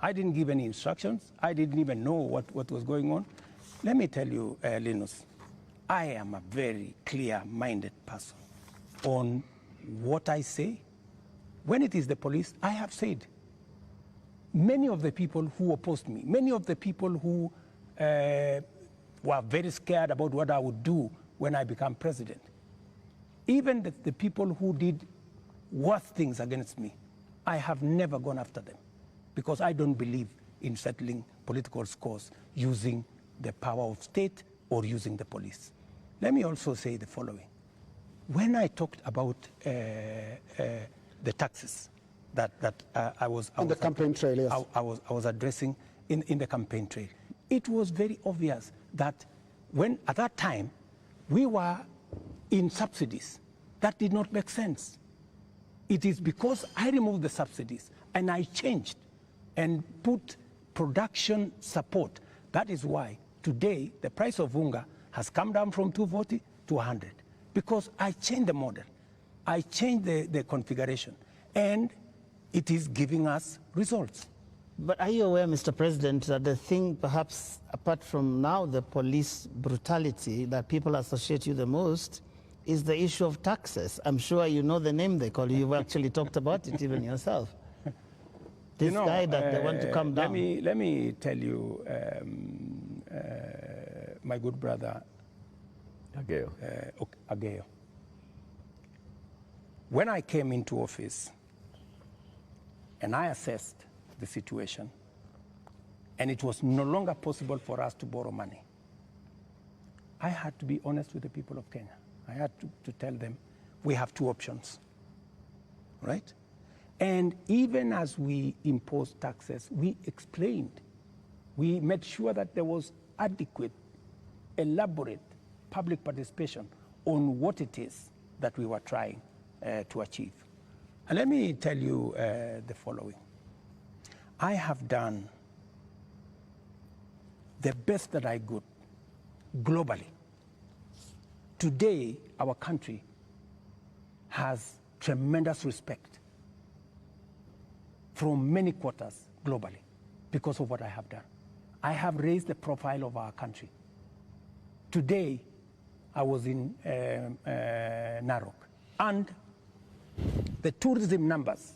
I didn't give any instructions. I didn't even know what was going on. Let me tell you, Linus, I am a very clear-minded person on what I say. When it is the police, I have said, many of the people who opposed me, many of the people who were very scared about what I would do when I become president, even the people who did worse things against me, I have never gone after them because I don't believe in settling political scores using the power of state or using the police. Let me also say the following. When I talked about the taxes that I was on the campaign trail, yes. I was addressing in the campaign trail, it was very obvious that when at that time we were in subsidies, that did not make sense. It is because I removed the subsidies and I changed and put production support. That is why today the price of unga has come down from 240 to 100 because I changed the model. I changed the configuration and it is giving us results. But are you aware, Mr. President, that the thing perhaps apart from now the police brutality that people associate you the most is the issue of taxes? I'm sure you know the name they call you. You've actually talked about it even yourself. This guy that they want to come down. Let me tell you, my good brother, Ageo. When I came into office and I assessed the situation, and it was no longer possible for us to borrow money, I had to be honest with the people of Kenya. I had to tell them we have two options, right? And even as we imposed taxes, we explained, we made sure that there was adequate, elaborate public participation on what it is that we were trying to achieve. And let me tell you the following. I have done the best that I could globally. Today, our country has tremendous respect from many quarters globally because of what I have done. I have raised the profile of our country. Today, I was in Narok, and the tourism numbers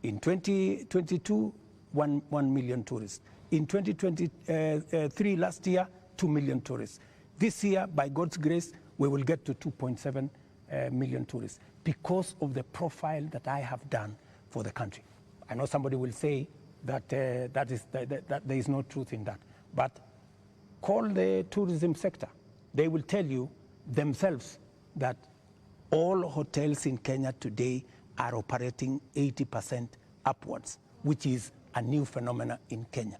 in 2022, 1 million tourists. In 2023, last year, 2 million tourists. This year, by God's grace, we will get to 2.7 million tourists because of the profile that I have done for the country. I know somebody will say that, that there is no truth in that, but call the tourism sector. They will tell you themselves that all hotels in Kenya today are operating 80% upwards, which is a new phenomenon in Kenya.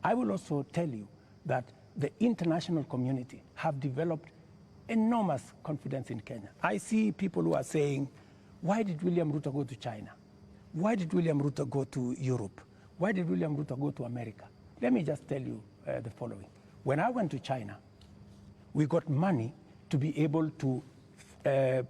I will also tell you that the international community have developed enormous confidence in Kenya. I see people who are saying, why did William Ruto go to China? Why did William Ruto go to Europe? Why did William Ruto go to America? Let me just tell you the following. When I went to China, we got money to be able to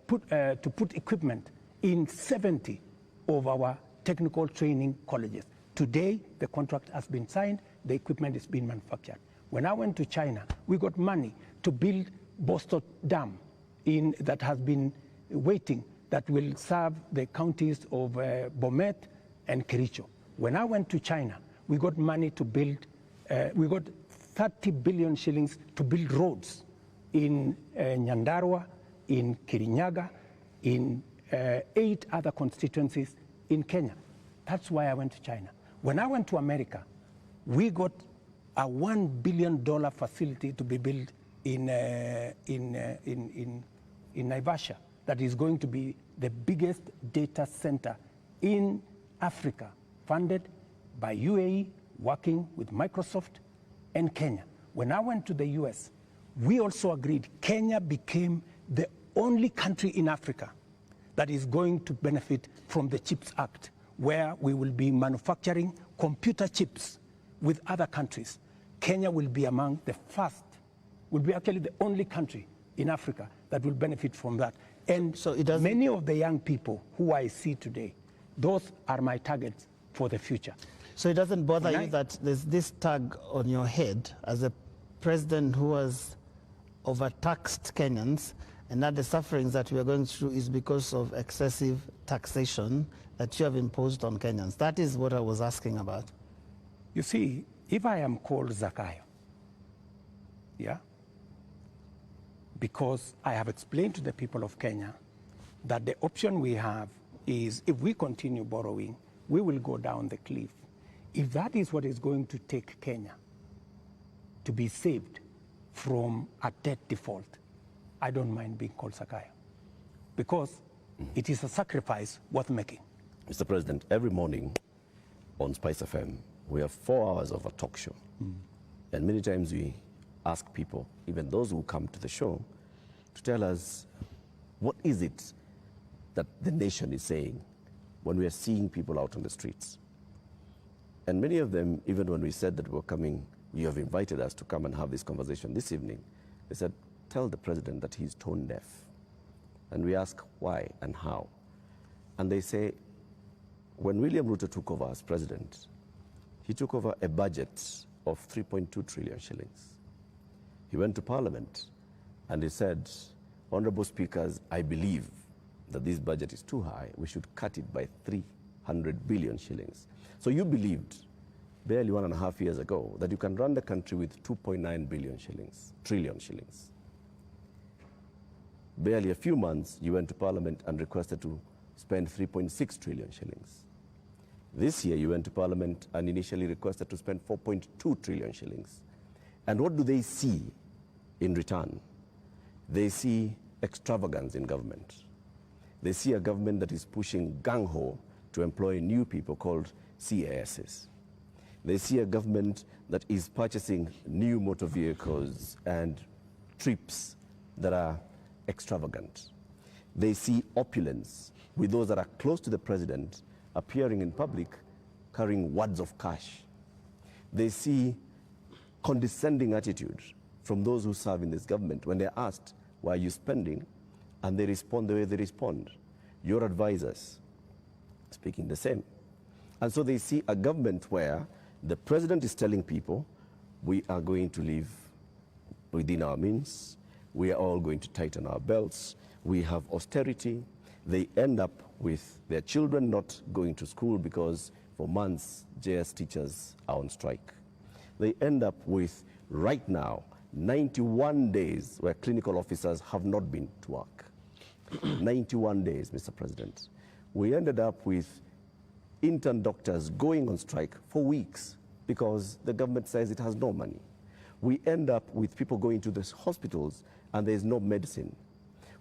put equipment in 70 of our technical training colleges. Today, the contract has been signed, the equipment is being manufactured. When I went to China, we got money to build Bostock Dam that has been waiting, that will serve the counties of Bomet and Kericho. When I went to China, We got money to build, we got 30 billion shillings to build roads in Nyandarua, in Kirinyaga, in 8 other constituencies in Kenya. That's why I went to China. When I went to America, we got a $1 billion facility to be built in Naivasha that is going to be the biggest data center in Africa, funded by UAE, working with Microsoft and Kenya. When I went to the US, we also agreed Kenya became the only country in Africa that is going to benefit from the CHIPS Act, where we will be manufacturing computer chips with other countries. Kenya will be among the first, will be actually the only country in Africa that will benefit from that. And so many of the young people who I see today, those are my targets for the future. So it doesn't bother you that there's this tag on your head as a president who has overtaxed Kenyans, and that the sufferings that we are going through is because of excessive taxation that you have imposed on Kenyans? That is what I was asking about. You see, if I am called Zakayo, yeah, because I have explained to the people of Kenya that the option we have is if we continue borrowing, we will go down the cliff. If that is what is going to take Kenya to be saved from a debt default, I don't mind being called Zakayo, because it is a sacrifice worth making. Mr. President, every morning on Spice FM, we have 4 hours of a talk show. And many times we ask people, even those who come to the show, to tell us what is it that the nation is saying when we are seeing people out on the streets. And many of them, even when we said that we were coming, you have invited us to come and have this conversation this evening, they said, tell the president that he's tone deaf. And we ask why and how. And they say, when William Ruto took over as president, he took over a budget of 3.2 trillion shillings. He went to Parliament and he said, Honorable Speakers, I believe that this budget is too high. We should cut it by 300 billion shillings. So you believed barely 1.5 years ago that you can run the country with 2.9 trillion shillings. Barely a few months, you went to Parliament and requested to spend 3.6 trillion shillings. This year, you went to Parliament and initially requested to spend 4.2 trillion shillings. And what do they see in return? They see extravagance in government. They see a government that is pushing gung-ho to employ new people called CASs. They see a government that is purchasing new motor vehicles and trips that are extravagant. They see opulence with those that are close to the president appearing in public carrying wads of cash. They see condescending attitude from those who serve in this government when they're asked, why are you spending? And they respond the way they respond. Your advisors speaking the same. And so they see a government where the president is telling people, we are going to live within our means, we are all going to tighten our belts, we have austerity. They end up with their children not going to school because for months JS teachers are on strike. They end up with, right now, 91 days where clinical officers have not been to work. 91 days, Mr. President. We ended up with intern doctors going on strike for weeks because the government says it has no money. We end up with people going to the hospitals and there's no medicine.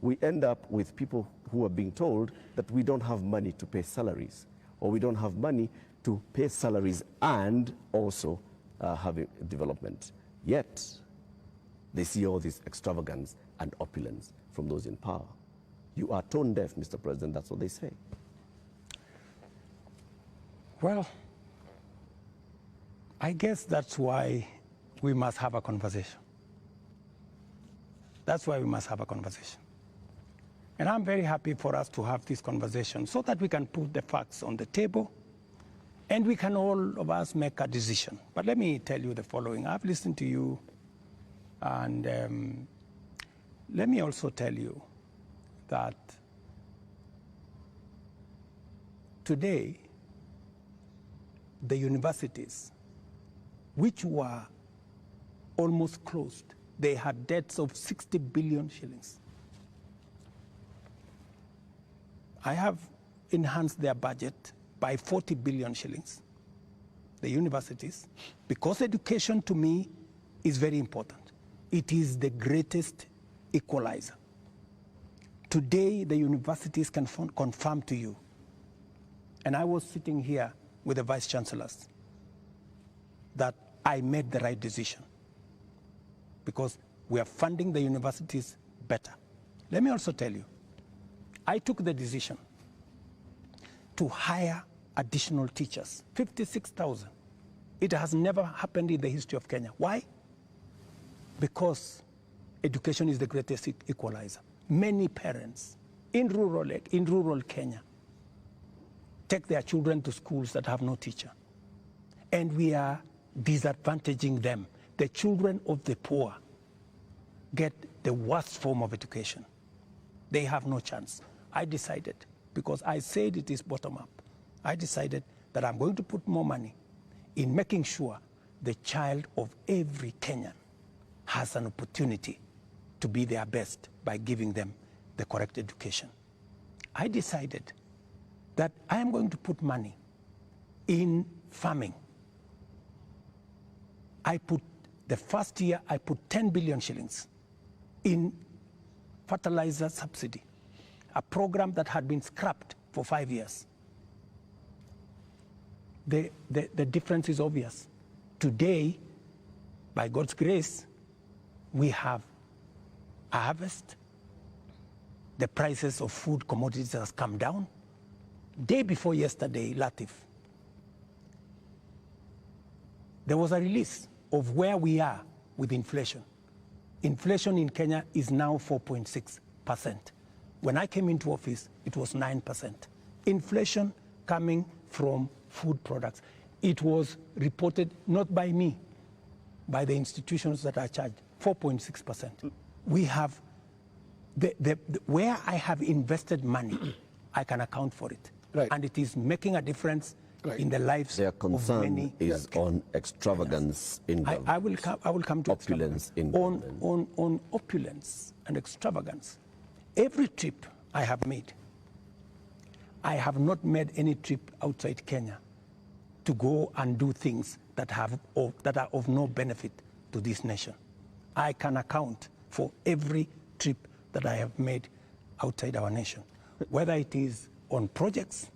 We end up with people who are being told that we don't have money to pay salaries, or we don't have money to pay salaries and also have development. Yet, they see all this extravagance and opulence from those in power. You are tone deaf, Mr. President, that's what they say. Well, I guess that's why we must have a conversation. That's why we must have a conversation. And I'm very happy for us to have this conversation so that we can put the facts on the table and we can all of us make a decision. But let me tell you the following. I've listened to you, and let me also tell you that today the universities which were almost closed. They had debts of 60 billion shillings. I have enhanced their budget by 40 billion shillings, the universities, because education to me is very important. It is the greatest equalizer. Today, the universities can confirm to you, and I was sitting here with the vice chancellors, that I made the right decision because we are funding the universities better. Let me also tell you, I took the decision to hire additional teachers, 56,000. It has never happened in the history of Kenya. Why? Because education is the greatest equalizer. Many parents in rural Kenya take their children to schools that have no teacher. And we are disadvantaging them. The children of the poor get the worst form of education. They have no chance. I decided, because I said it is bottom up, I decided that I'm going to put more money in making sure the child of every Kenyan has an opportunity to be their best by giving them the correct education. I decided that I am going to put money in farming. The first year, I put 10 billion shillings in fertilizer subsidy, a program that had been scrapped for 5 years. The difference is obvious. Today, by God's grace, we have a harvest. The prices of food commodities has come down. Day before yesterday, Latif, there was a release of where we are with inflation. Inflation in Kenya is now 4.6%. When I came into office, it was 9%. Inflation coming from food products. It was reported not by me, by the institutions that are charged, 4.6%. We have, where I have invested money, I can account for it. Right. And it is making a difference in the lives Their of concern many. is on extravagance in government. I will come to opulence in on opulence and extravagance. Every trip I have made, I have not made any trip outside Kenya to go and do things that are of no benefit to this nation. I can account for every trip that I have made outside our nation, whether it is on projects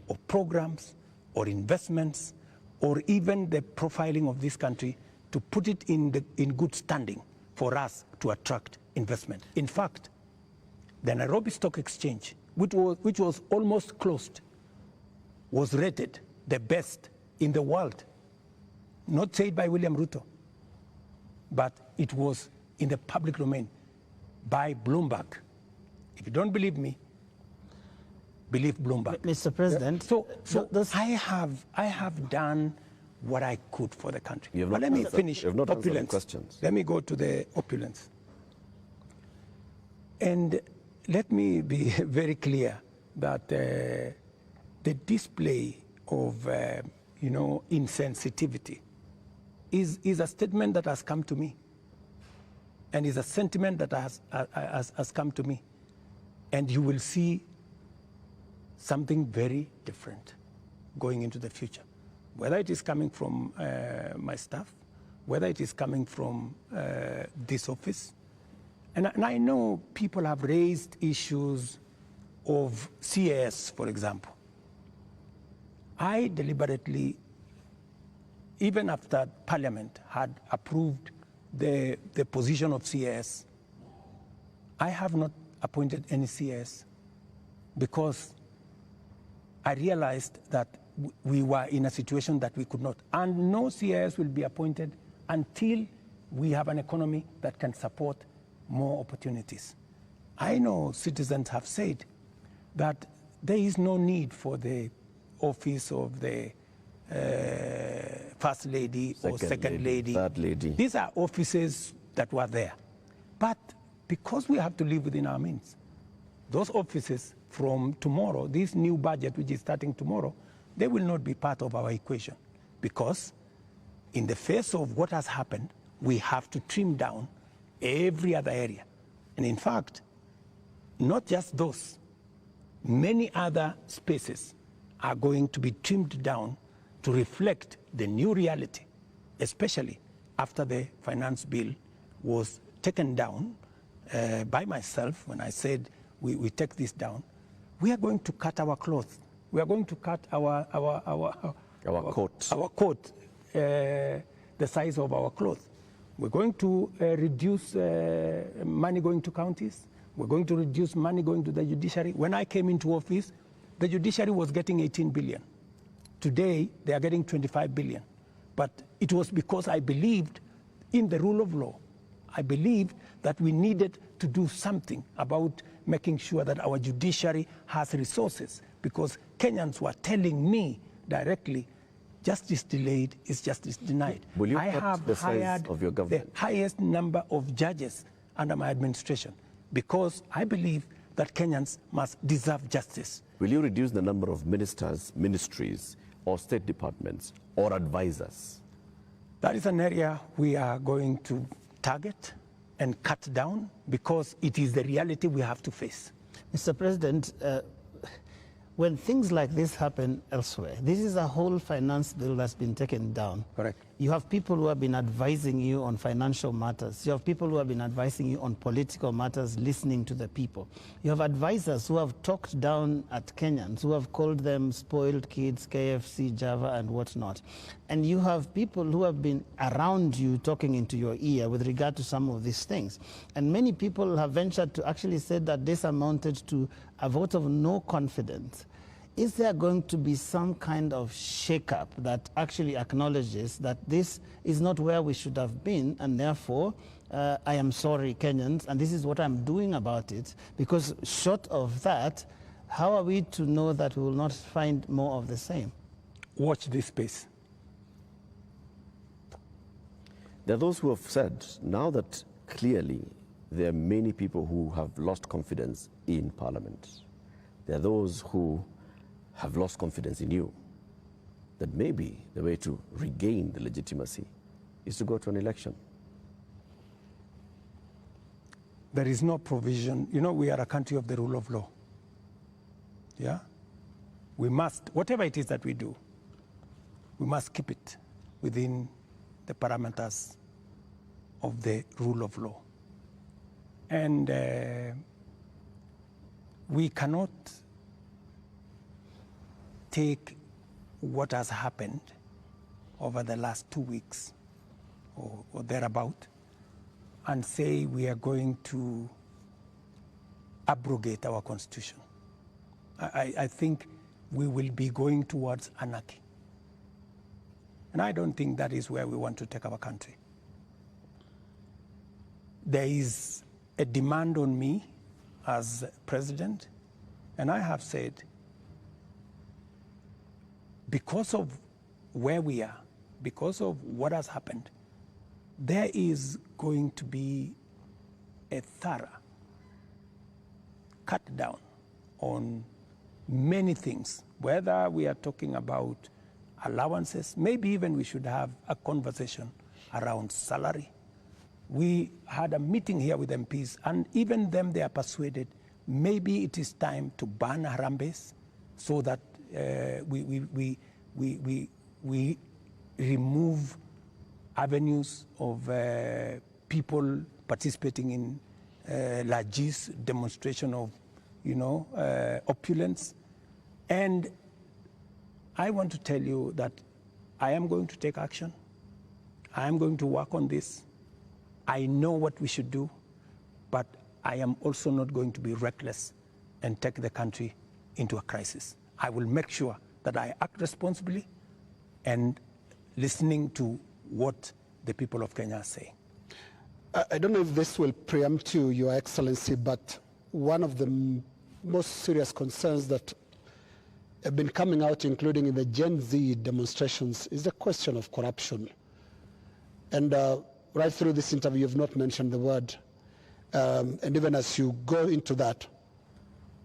or programs or investments, or even the profiling of this country to put it in good standing for us to attract investment. In fact, the Nairobi Stock Exchange, which was almost closed, was rated the best in the world. Not said by William Ruto, but it was in the public domain by Bloomberg. If you don't believe me, believe Bloomberg. Mr. President, So I have done what I could for the country. But let me finish opulence. Questions. Let me go to the opulence. And let me be very clear that the display of insensitivity is a statement that has come to me, and is a sentiment that has come to me, and you will see something very different going into the future, whether it is coming from my staff, whether it is coming from this office. And I know people have raised issues of CAS, for example. I deliberately, even after Parliament had approved the position of CAS, I have not appointed any CAS because I realized that we were in a situation that we could not. And no CAS will be appointed until we have an economy that can support more opportunities. I know citizens have said that there is no need for the office of the First Lady or Second Lady. Third Lady. These are offices that were there. But because we have to live within our means, those offices from tomorrow, this new budget which is starting tomorrow, they will not be part of our equation because in the face of what has happened, we have to trim down every other area. And in fact, not just those, many other spaces are going to be trimmed down to reflect the new reality, especially after the finance bill was taken down by myself when I said we take this down. We are going to cut our cloth. We are going to cut our coat, the size of our cloth. We're going to reduce money going to counties. We're going to reduce money going to the judiciary. When I came into office, the judiciary was getting 18 billion. Today, they are getting 25 billion. But it was because I believed in the rule of law. I believed that we needed to do something about making sure that our judiciary has resources, because Kenyans were telling me directly, justice delayed is justice denied. Will you I cut have the size hired of your government? the highest number of judges under my administration, because I believe that Kenyans must deserve justice. Will you reduce the number of ministers, ministries, or state departments, or advisors? That is an area we are going to target and cut down, because it is the reality we have to face. Mr. President, when things like this happen elsewhere, this is a whole finance bill that's been taken down. Correct. You have people who have been advising you on financial matters. You have people who have been advising you on political matters, listening to the people. You have advisors who have talked down at Kenyans, who have called them spoiled kids, KFC, Java, and whatnot. And you have people who have been around you talking into your ear with regard to some of these things. And many people have ventured to actually say that this amounted to a vote of no confidence. Is there going to be some kind of shake-up that actually acknowledges that this is not where we should have been, and therefore, I am sorry, Kenyans, and this is what I'm doing about it? Because short of that, how are we to know that we will not find more of the same? Watch this space. There are those who have said, now that clearly there are many people who have lost confidence in Parliament, there are those who have lost confidence in you, that maybe the way to regain the legitimacy is to go to an election. There is no provision. You know, we are a country of the rule of law. Yeah? We must, whatever it is that we do, we must keep it within the parameters of the rule of law. And we cannot take what has happened over the last 2 weeks or thereabout and say we are going to abrogate our constitution. I think we will be going towards anarchy. And I don't think that is where we want to take our country. There is a demand on me as president, and I have said, because of where we are, because of what has happened, there is going to be a thorough cut down on many things, whether we are talking about allowances, maybe even we should have a conversation around salary. We had a meeting here with MPs, and even them, they are persuaded maybe it is time to ban Harambes so that we remove avenues of people participating in largesse, demonstration of, opulence. And I want to tell you that I am going to take action. I am going to work on this. I know what we should do, but I am also not going to be reckless and take the country into a crisis. I will make sure that I act responsibly and listening to what the people of Kenya are saying. I don't know if this will preempt you, Your Excellency, but one of the most serious concerns that have been coming out, including in the Gen Z demonstrations, is the question of corruption. And right through this interview, you've not mentioned the word. And even as you go into that,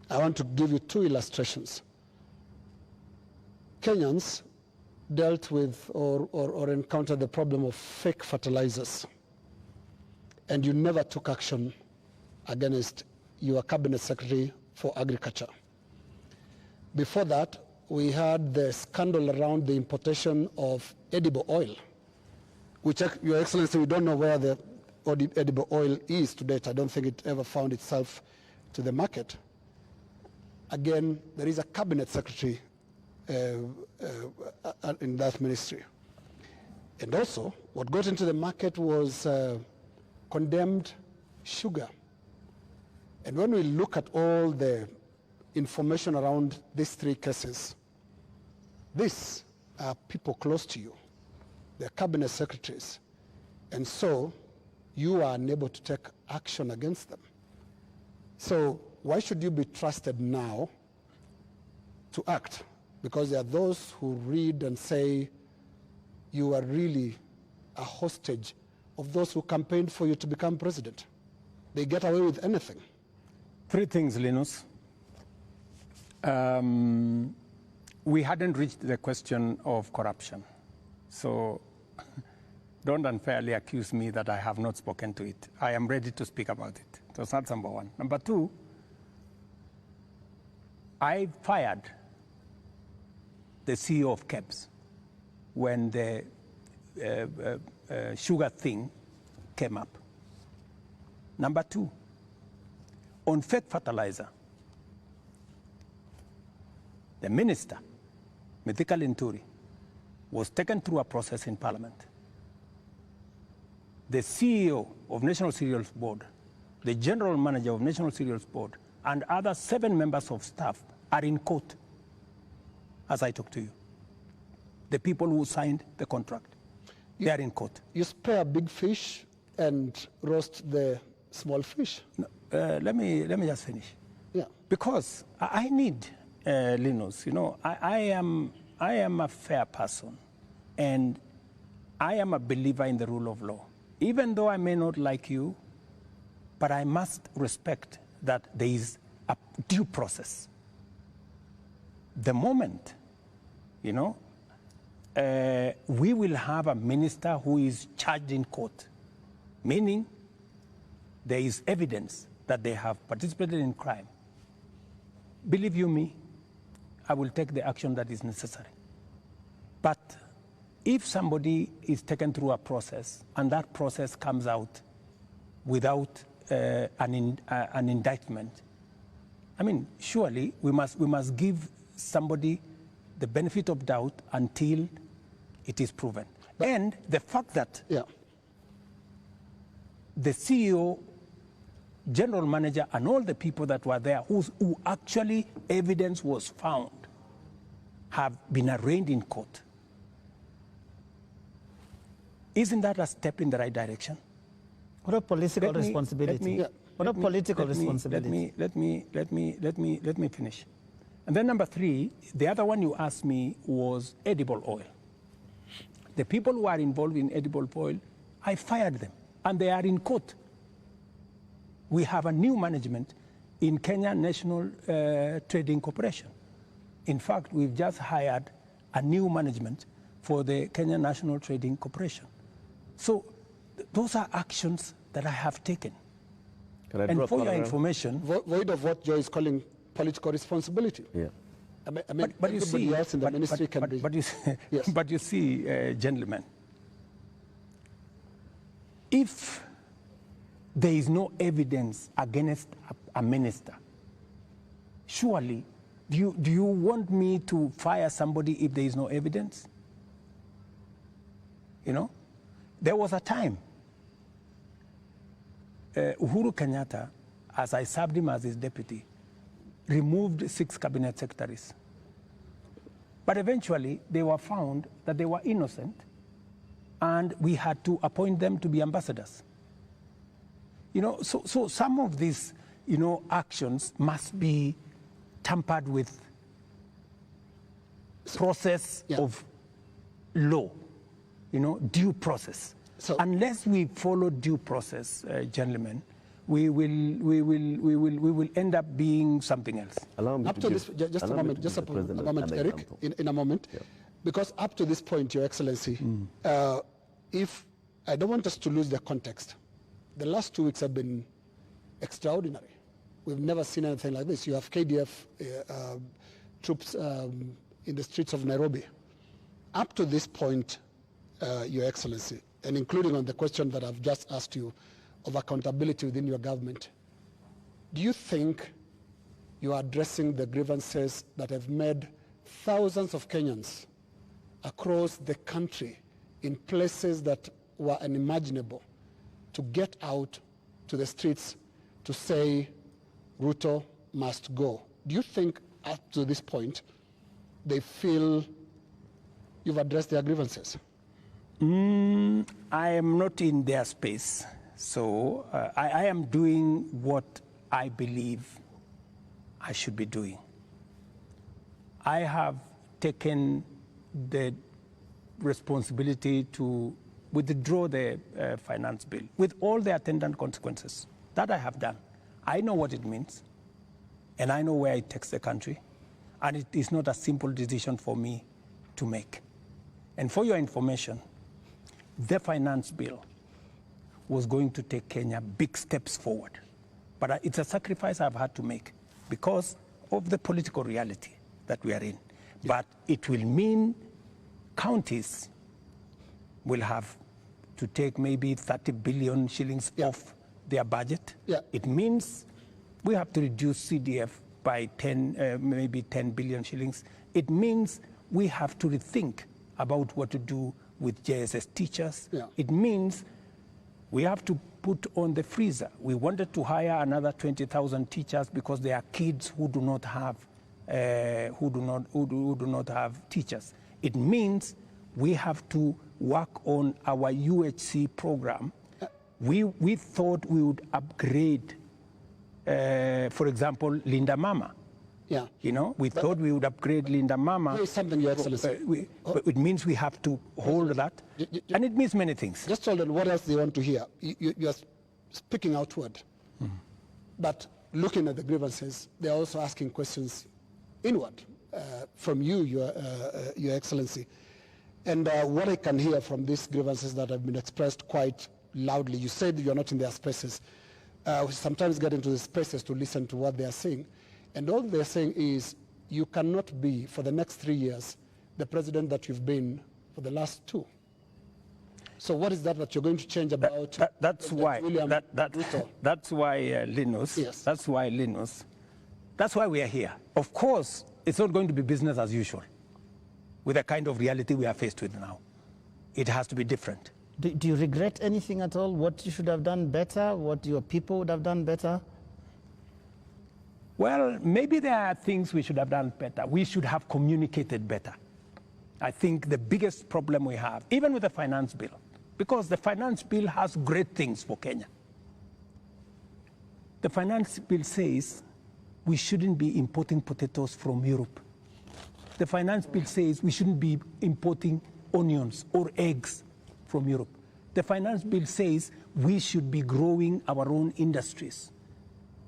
I want to give you two illustrations. Kenyans dealt with or encountered the problem of fake fertilizers, and you never took action against your cabinet secretary for agriculture. Before that, we had the scandal around the importation of edible oil, which, Your Excellency, we don't know where the edible oil is to date. I don't think it ever found itself to the market. Again, there is a cabinet secretary in that ministry. And also, what got into the market was condemned sugar. And when we look at all the information around these three cases, these are people close to you. They're cabinet secretaries. And so you are unable to take action against them. So why should you be trusted now to act? Because there are those who read and say you are really a hostage of those who campaigned for you to become president. They get away with anything. Three things, Linus. We hadn't reached the question of corruption. So don't unfairly accuse me that I have not spoken to it. I am ready to speak about it. So that's number one. Number two, I fired the CEO of KEBS when the sugar thing came up. Number two, on fake fertilizer, the minister, Mithika Linturi, was taken through a process in Parliament. The CEO of National Cereals Board, the general manager of National Cereals Board, and other 7 members of staff are in court as I talk to you. The people who signed the contract, they are in court. You spare big fish and roast the small fish. No, let me just finish. Yeah. Because I need, Linus, you know, I am a fair person, and I am a believer in the rule of law. Even though I may not like you, but I must respect that there is a due process. The moment, you know, we will have a minister who is charged in court, meaning there is evidence that they have participated in crime. Believe you me, I will take the action that is necessary. But if somebody is taken through a process and that process comes out without an indictment, I mean, surely we must give somebody the benefit of doubt until it is proven. And the fact that the CEO, general manager, and all the people that were there who actually evidence was found have been arraigned in court. Isn't that a step in the right direction? What a political responsibility. What a political responsibility. Let me finish. And then number 3, the other one you asked me was edible oil. The people who are involved in edible oil, I fired them, and they are in court. We have a new management in Kenya National Trading Corporation. In fact, we've just hired a new management for the Kenya National Trading Corporation. So those are actions that I have taken. And for your information... Void of what Joe is calling political responsibility. Yeah. I mean, but you see, else in the ministry can be... But you see, yes. But you see, gentlemen, if there is no evidence against a minister, surely, do you want me to fire somebody if there is no evidence? You know, there was a time, Uhuru Kenyatta, as I served him as his deputy, removed 6 cabinet secretaries. But eventually, they were found that they were innocent, and we had to appoint them to be ambassadors. You know, so some of these, you know, actions must be tampered with process of law, you know, due process. So unless we follow due process, gentlemen, we will end up being something else. Up to this, just a moment, Eric, in a moment. Because up to this point, Your Excellency, if I don't want us to lose the context, the last 2 weeks have been extraordinary. We've never seen anything like this. You have KDF troops in the streets of Nairobi. Up to this point, Your Excellency, and including on the question that I've just asked you of accountability within your government, do you think you are addressing the grievances that have made thousands of Kenyans across the country in places that were unimaginable to get out to the streets to say Ruto must go? Do you think up to this point they feel you've addressed their grievances? I am not in their space, so I am doing what I believe I should be doing. I have taken the responsibility to withdraw the finance bill with all the attendant consequences. That I have done. I know what it means, and I know where it takes the country, and it is not a simple decision for me to make. And for your information, the finance bill was going to take Kenya big steps forward. But it's a sacrifice I've had to make because of the political reality that we are in. But it will mean counties will have to take maybe 30 billion shillings off their budget. It means we have to reduce CDF by maybe 10 billion shillings. It means we have to rethink about what to do with JSS teachers. It means we have to put on the freezer. We wanted to hire another 20,000 teachers because there are kids who do not have teachers. It means we have to work on our UHC program. We thought we would upgrade, for example, Linda Mama. You know, we thought we would upgrade Linda Mama. Here's something, Your Excellency. But it means we have to hold that, and it means many things. Just hold on, what else do you want to hear? You are speaking outward, but looking at the grievances, they're also asking questions inward from you, Your Excellency. And what I can hear from these grievances that have been expressed quite loudly, you said you're not in their spaces. We sometimes get into the spaces to listen to what they are saying. And all they're saying is, you cannot be, for the next 3 years, the president that you've been for the last 2. So what is that you're going to change about? That's why Linus, that's why we are here. Of course, it's not going to be business as usual with the kind of reality we are faced with now. It has to be different. Do you regret anything at all? What you should have done better? What your people would have done better? Well, maybe there are things we should have done better. We should have communicated better. I think the biggest problem we have, even with the finance bill, because the finance bill has great things for Kenya. The finance bill says we shouldn't be importing potatoes from Europe. The finance bill says we shouldn't be importing onions or eggs from Europe. The finance bill says we should be growing our own industries.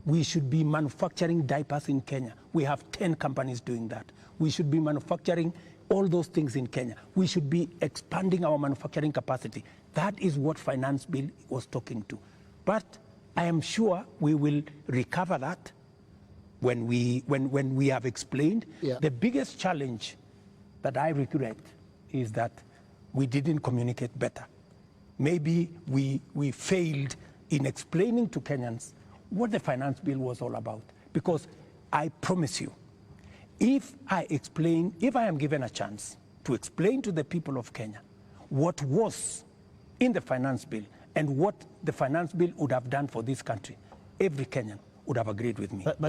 We should be manufacturing diapers in Kenya. We have 10 companies doing that. We should be manufacturing all those things in Kenya. We should be expanding our manufacturing capacity. That is what finance bill was talking to. But I am sure we will recover that when we have explained. The biggest challenge that I regret is that we didn't communicate better. Maybe we failed in explaining to Kenyans what the finance bill was all about. Because I promise you, if I am given a chance to explain to the people of Kenya what was in the finance bill and what the finance bill would have done for this country, every Kenyan would have agreed with me. But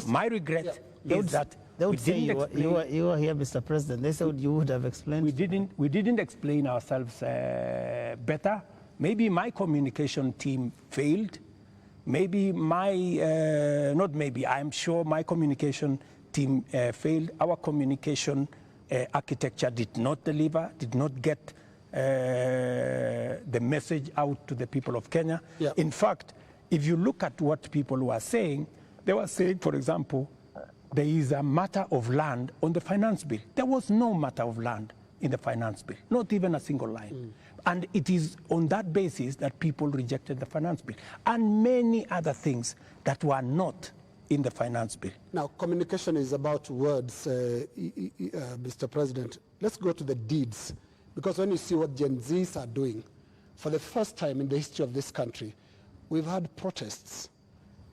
my regret is that they would say you were here, Mr. President. They said you would have explained. We didn't explain ourselves better. Maybe my communication team failed. Maybe I'm sure my communication team failed. Our communication architecture did not deliver, did not get the message out to the people of Kenya. In fact, if you look at what people were saying, they were saying, for example, there is a matter of land on the finance bill. There was no matter of land in the finance bill, not even a single line. And it is on that basis that people rejected the finance bill and many other things that were not in the finance bill. Now, communication is about words, Mr. President. Let's go to the deeds, because when you see what Gen Zs are doing, for the first time in the history of this country, we've had protests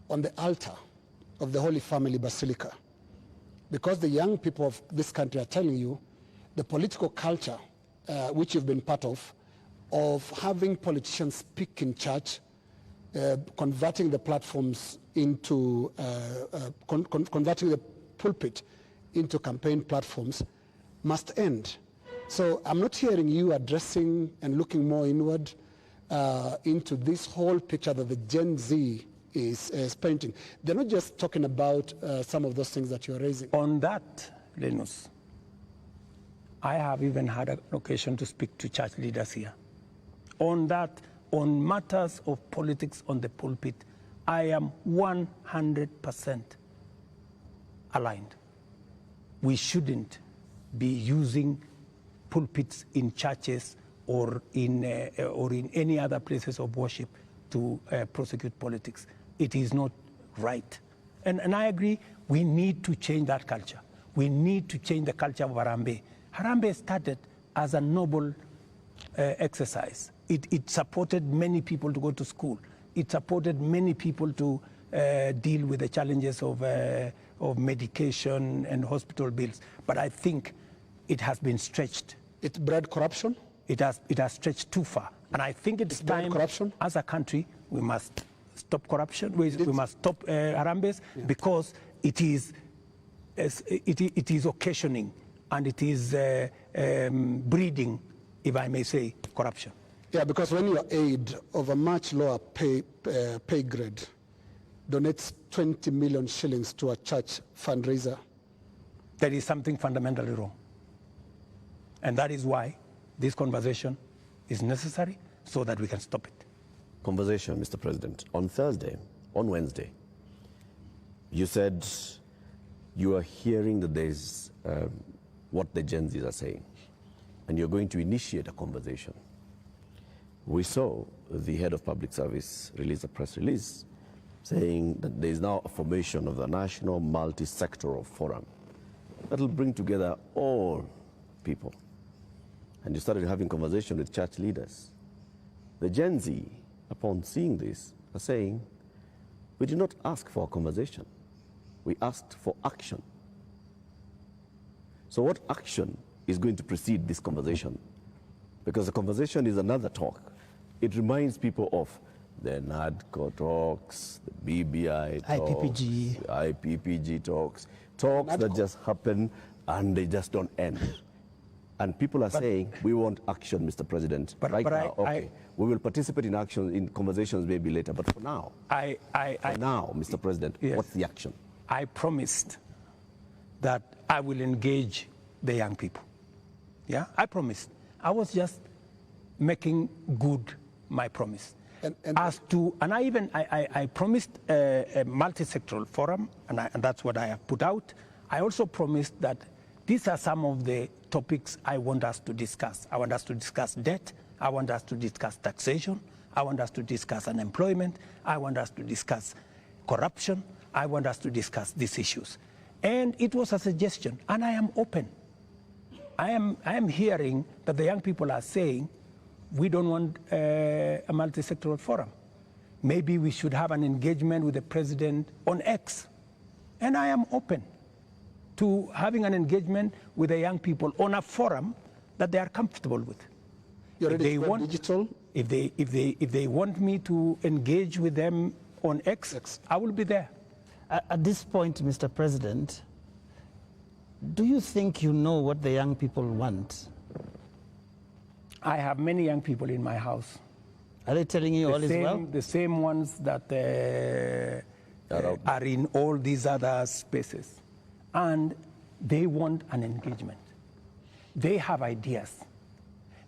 on the altar of the Holy Family Basilica, because the young people of this country are telling you the political culture, which you've been part of having politicians speak in church, converting the platforms into, converting the pulpit into campaign platforms, must end. So I'm not hearing you addressing and looking more inward into this whole picture that the Gen Z is painting. They're not just talking about some of those things that you're raising. On that, Linus, I have even had an occasion to speak to church leaders here. On that, on matters of politics on the pulpit, I am 100% aligned. We shouldn't be using pulpits in churches or in any other places of worship to prosecute politics. It is not right. And I agree, we need to change that culture. We need to change the culture of Harambee. Harambee started as a noble exercise. It supported many people to go to school. It supported many people to deal with the challenges of medication and hospital bills. But I think it has been stretched. It bred corruption? It has stretched too far. And I think it's time, corruption? As a country, we must stop corruption. We must stop Harambees, because it is occasioning and it is breeding, if I may say, corruption. Yeah, because when your aid of a much lower pay grade donates 20 million shillings to a church fundraiser, there is something fundamentally wrong. And that is why this conversation is necessary, so that we can stop it. Conversation, Mr. President. On Wednesday, you said you are hearing that there's what the Gen Zs are saying, and you're going to initiate a conversation. We saw the head of public service release a press release saying that there is now a formation of the National Multi-Sectoral Forum that will bring together all people. And you started having conversation with church leaders. The Gen Z, upon seeing this, are saying, we did not ask for a conversation. We asked for action. So what action is going to precede this conversation? Because the conversation is another talk. It reminds people of the NADCO talks, the BBI talks, IPPG. the IPPG talks that just happen and they just don't end. And people are saying, we want action, Mr. President. But now, we will participate in action, in conversations maybe later, but for now, Mr. President, yes, what's the action? I promised that I will engage the young people. Yeah, I promised. I was just making good my promise. And I promised a multi-sectoral forum, and that's what I have put out. I also promised that these are some of the topics I want us to discuss. I want us to discuss debt. I want us to discuss taxation. I want us to discuss unemployment. I want us to discuss corruption. I want us to discuss these issues. And it was a suggestion, and I am open. I am hearing that the young people are saying, we don't want a multi-sectoral forum. Maybe we should have an engagement with the president on X. And I am open to having an engagement with the young people on a forum that they are comfortable with. If they want digital? If they want me to engage with them on X, I will be there. At this point, Mr. President, do you think you know what the young people want? I have many young people in my house. Are they telling you all is well? The same ones that are in all these other spaces. And they want an engagement. They have ideas.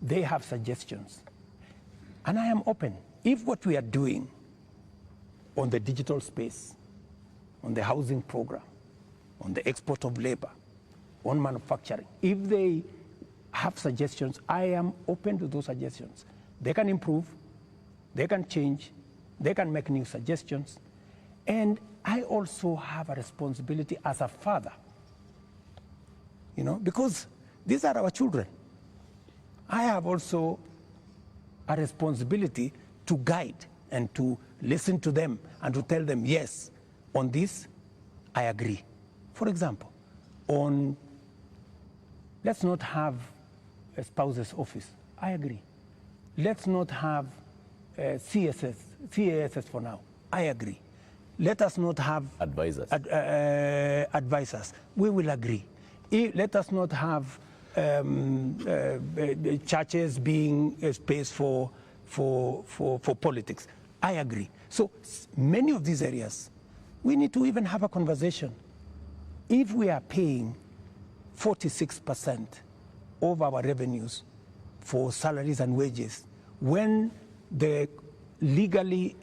They have suggestions. And I am open. If what we are doing on the digital space, on the housing program, on the export of labor, on manufacturing. If they have suggestions, I am open to those suggestions. They can improve, they can change, they can make new suggestions. And I also have a responsibility as a father, you know, because these are our children. I have also a responsibility to guide and to listen to them and to tell them, yes, on this, I agree. For example, on let's not have a spouse's office. I agree. Let's not have CASS for now. I agree. Let us not have Advisors. Advisors. We will agree. Let us not have churches being a space for politics. I agree. So many of these areas, we need to even have a conversation. If we are paying 46% of our revenues for salaries and wages, when the legally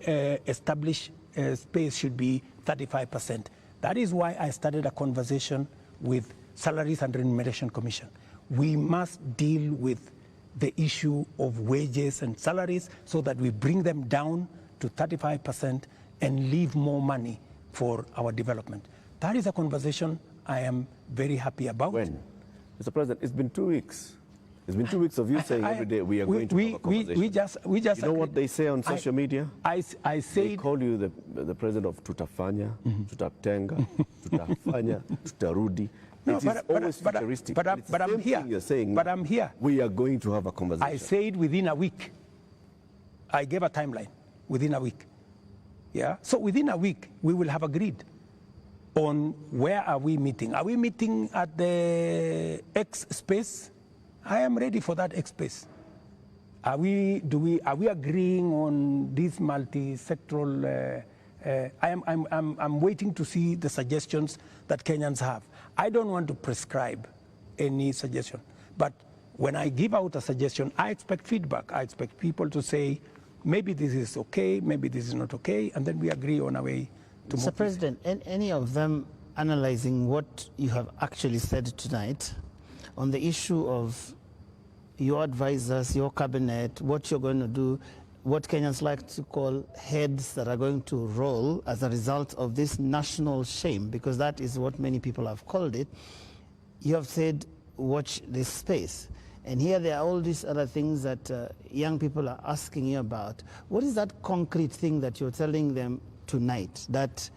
established space should be 35%. That is why I started a conversation with Salaries and Remuneration Commission. We must deal with the issue of wages and salaries so that we bring them down to 35% and leave more money for our development. That is a conversation I am very happy about. When? Mr. President, it's been 2 weeks. It's been 2 weeks of you saying every day we are going to have a conversation. We just you know what they say on social media? I said they call you the president of tutafanya, tutatenga, tutafanya, tutarudi. No, it is always futuristic. But I'm here. You're saying, but I'm here. We are going to have a conversation. I said within a week. I gave a timeline. Within a week. Yeah. So within a week we will have agreed on where are we meeting. Are we meeting at the X space? I am ready for that X space. Are we agreeing on this multi-sectoral? I'm waiting to see the suggestions that Kenyans have. I don't want to prescribe any suggestion, but when I give out a suggestion, I expect feedback. I expect people to say, maybe this is okay, maybe this is not okay, and then we agree on a way to move. Mr. President, any of them analyzing what you have actually said tonight on the issue of your advisors, your cabinet, what you're going to do, what Kenyans like to call heads that are going to roll as a result of this national shame, because that is what many people have called it. You have said, watch this space. And here there are all these other things that young people are asking you about. What is that concrete thing that you're telling them tonight that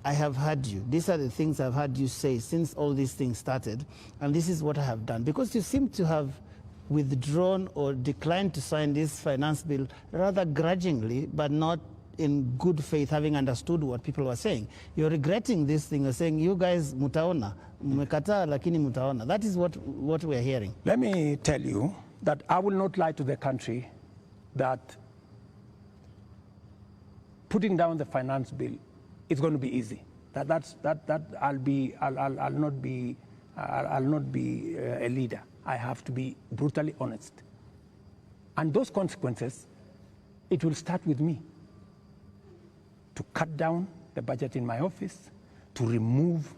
I have heard you? These are the things I've heard you say since all these things started, and this is what I have done. Because you seem to have withdrawn or declined to sign this finance bill rather grudgingly, but not in good faith, having understood what people were saying. You're regretting this thing. You're saying, you guys mutaona, mmekataa lakini mutaona. That is what we're hearing. Let me tell you that I will not lie to the country that putting down the finance bill is going to be easy. I'll not be a leader. I have to be brutally honest. And those consequences, it will start with me. To cut down the budget in my office, to remove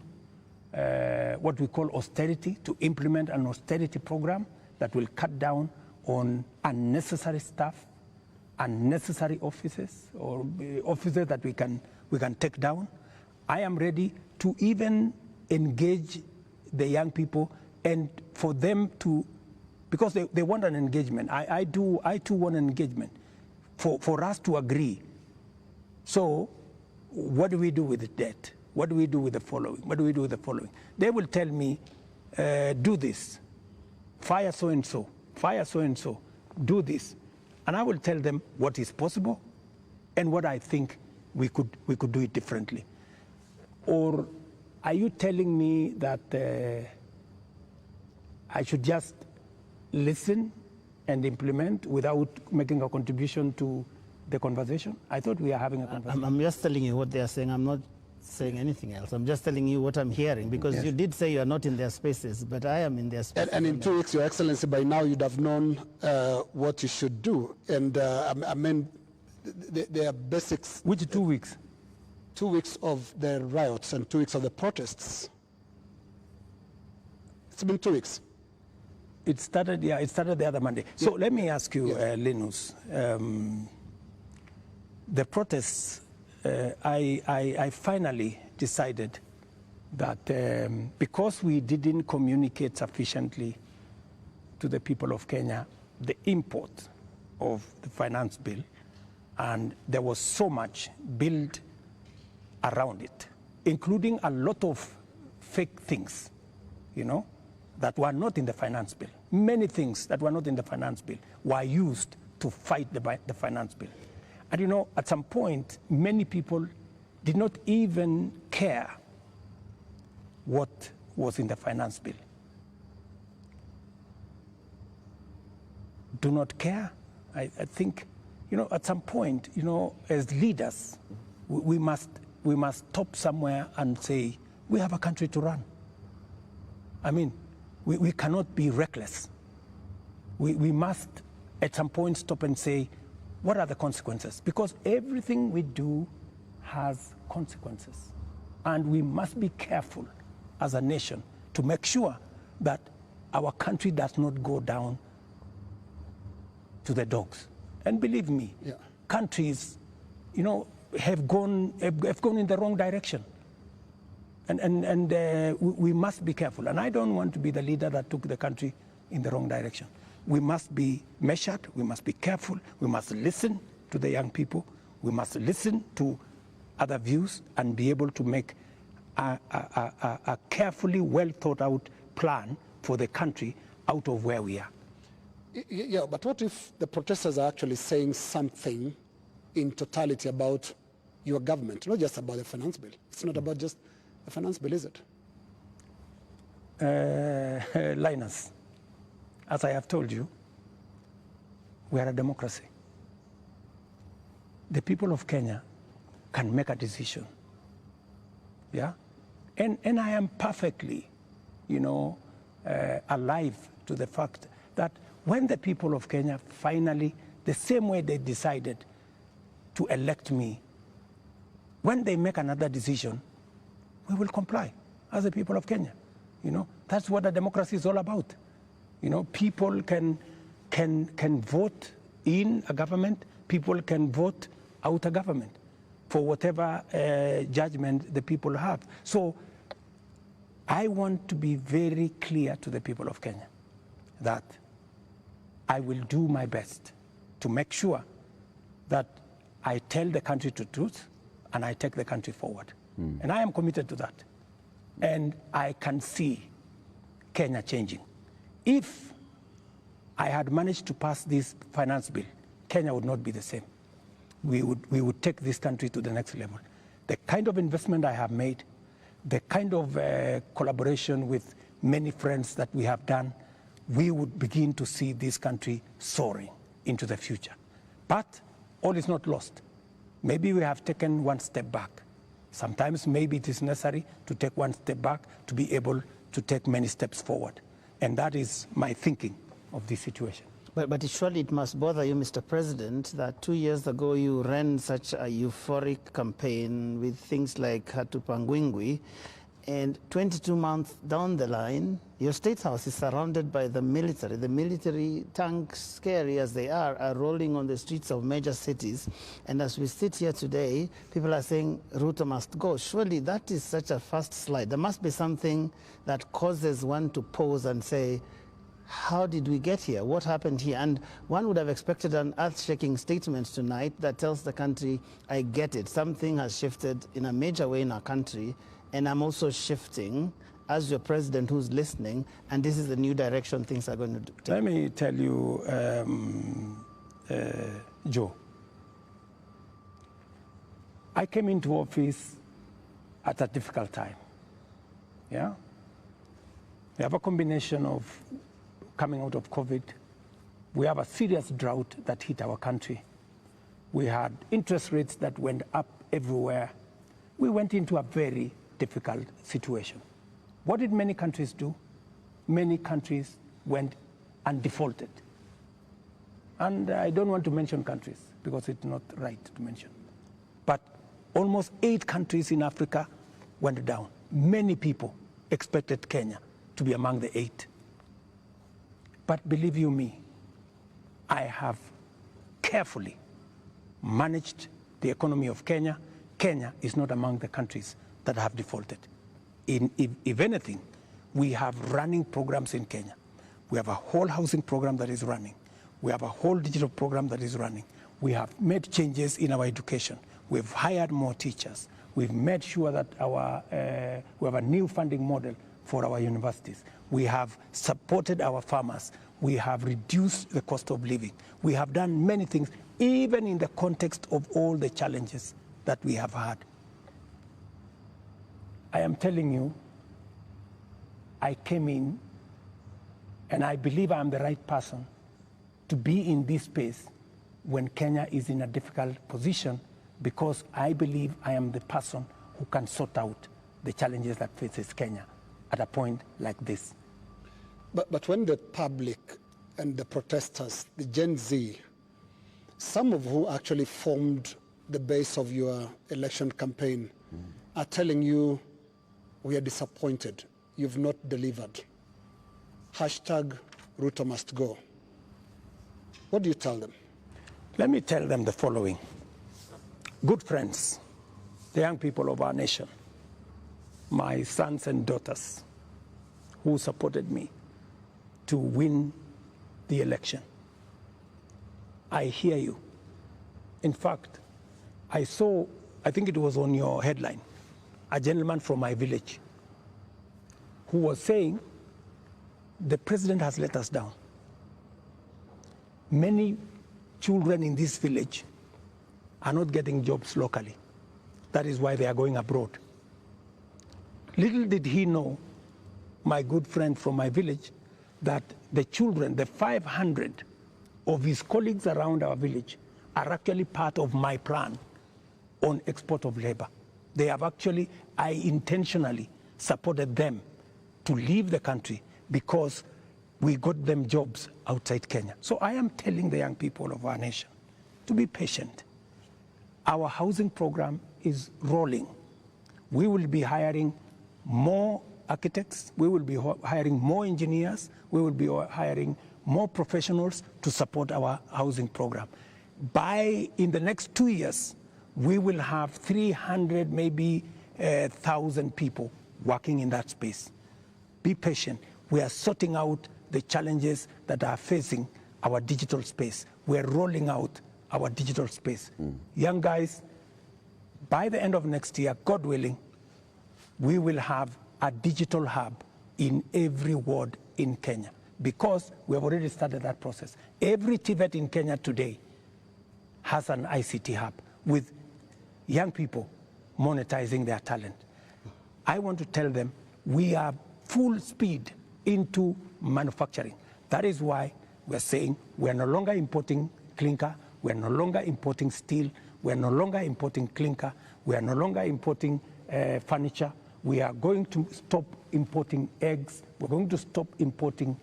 what we call austerity, to implement an austerity program that will cut down on unnecessary stuff, unnecessary offices, or offices that we can take down. I am ready to even engage the young people and for them to, because they want an engagement. I too want an engagement for us to agree. So what do we do with the debt? What do we do with the following? What do we do with the following? They will tell me, do this, fire so-and-so, fire so-and-so, do this. And I will tell them what is possible and what I think we could do it differently. Or are you telling me that I should just listen and implement without making a contribution to the conversation? I thought we are having a conversation. I'm just telling you what they are saying. I'm not saying anything else. I'm just telling you what I'm hearing, because you did say you are not in their spaces, but I am in their spaces. And in 2 weeks, Your Excellency, by now you'd have known what you should do. And I mean, there are basics. Which 2 weeks? 2 weeks of the riots and 2 weeks of the protests. It's been 2 weeks. It started the other Monday. So let me ask you, Linus, the protests, I finally decided that because we didn't communicate sufficiently to the people of Kenya the import of the finance bill, and there was so much built around it, including a lot of fake things, you know, that were not in the finance bill. Many things that were not in the finance bill were used to fight the finance bill. And you know, at some point, many people did not even care what was in the finance bill. Do not care. I think, you know, at some point, you know, as leaders, we must stop somewhere and say, we have a country to run. I mean, we cannot be reckless. We must, at some point, stop and say, what are the consequences? Because everything we do has consequences. And we must be careful as a nation to make sure that our country does not go down to the dogs. And believe me, countries, you know, have gone in the wrong direction. And we must be careful. And I don't want to be the leader that took the country in the wrong direction. We must be measured, we must be careful, we must listen to the young people, we must listen to other views and be able to make a carefully well thought out plan for the country out of where we are. Yeah, but what if the protesters are actually saying something in totality about your government, not just about the finance bill? It's not about just the finance bill, is it? Linus, as I have told you, we are a democracy. The people of Kenya can make a decision, yeah? And I am perfectly, you know, alive to the fact that when the people of Kenya finally, the same way they decided to elect me, when they make another decision, we will comply as the people of Kenya. You know, that's what a democracy is all about. You know, people can vote in a government, people can vote out a government for whatever judgment the people have. So I want to be very clear to the people of Kenya that I will do my best to make sure that I tell the country the truth and I take the country forward. And I am committed to that. And I can see Kenya changing. If I had managed to pass this finance bill, Kenya would not be the same. We would take this country to the next level. The kind of investment I have made, the kind of collaboration with many friends that we have done, we would begin to see this country soaring into the future. But all is not lost. Maybe we have taken one step back. Sometimes maybe it is necessary to take one step back to be able to take many steps forward. And that is my thinking of this situation. But surely it must bother you, Mr. President, that 2 years ago you ran such a euphoric campaign with things like Hatupangwingwi, and 22 months down the line, your State House is surrounded by the military. The military tanks, scary as they are rolling on the streets of major cities. And as we sit here today, people are saying Ruto must go. Surely that is such a fast slide. There must be something that causes one to pause and say, how did we get here? What happened here? And one would have expected an earth-shaking statement tonight that tells the country, I get it. Something has shifted in a major way in our country, and I'm also shifting as your president who's listening, and this is the new direction things are going to take. Let me tell you, Joe, I came into office at a difficult time, yeah? We have a combination of coming out of COVID. We have a serious drought that hit our country. We had interest rates that went up everywhere. We went into a very difficult situation. What did many countries do? Many countries went and defaulted. And I don't want to mention countries because it's not right to mention. But almost 8 countries in Africa went down. Many people expected Kenya to be among the 8. But believe you me, I have carefully managed the economy of Kenya. Kenya is not among the countries that have defaulted. If anything, we have running programs in Kenya. We have a whole housing program that is running. We have a whole digital program that is running. We have made changes in our education. We've hired more teachers. We've made sure that we have a new funding model for our universities. We have supported our farmers. We have reduced the cost of living. We have done many things, even in the context of all the challenges that we have had. I am telling you, I came in, and I believe I am the right person to be in this space when Kenya is in a difficult position, because I believe I am the person who can sort out the challenges that faces Kenya at a point like this. But when the public and the protesters, the Gen Z, some of who actually formed the base of your election campaign, are telling you, we are disappointed, you've not delivered. Hashtag Ruto must go. What do you tell them? Let me tell them the following. Good friends, the young people of our nation, my sons and daughters who supported me to win the election, I hear you. In fact, I saw, I think it was on your headline, a gentleman from my village who was saying, the president has let us down. Many children in this village are not getting jobs locally. That is why they are going abroad. Little did he know, my good friend from my village, that the children, the 500 of his colleagues around our village, are actually part of my plan on export of labor. They have actually, I intentionally supported them to leave the country because we got them jobs outside Kenya. So I am telling the young people of our nation to be patient. Our housing program is rolling. We will be hiring more architects, we will be hiring more engineers, we will be hiring more professionals to support our housing program. In the next 2 years, we will have 300, maybe 1,000 people working in that space. Be patient. We are sorting out the challenges that are facing our digital space. We're rolling out our digital space. Young guys, by the end of next year, God willing, we will have a digital hub in every ward in Kenya, because we have already started that process. Every TVET in Kenya today has an ICT hub with young people monetizing their talent. I want to tell them we are full speed into manufacturing. That is why we're saying we're no longer importing clinker, we're no longer importing steel, we're no longer importing clinker, we are no longer importing furniture. We are going to stop importing eggs, we're going to stop importing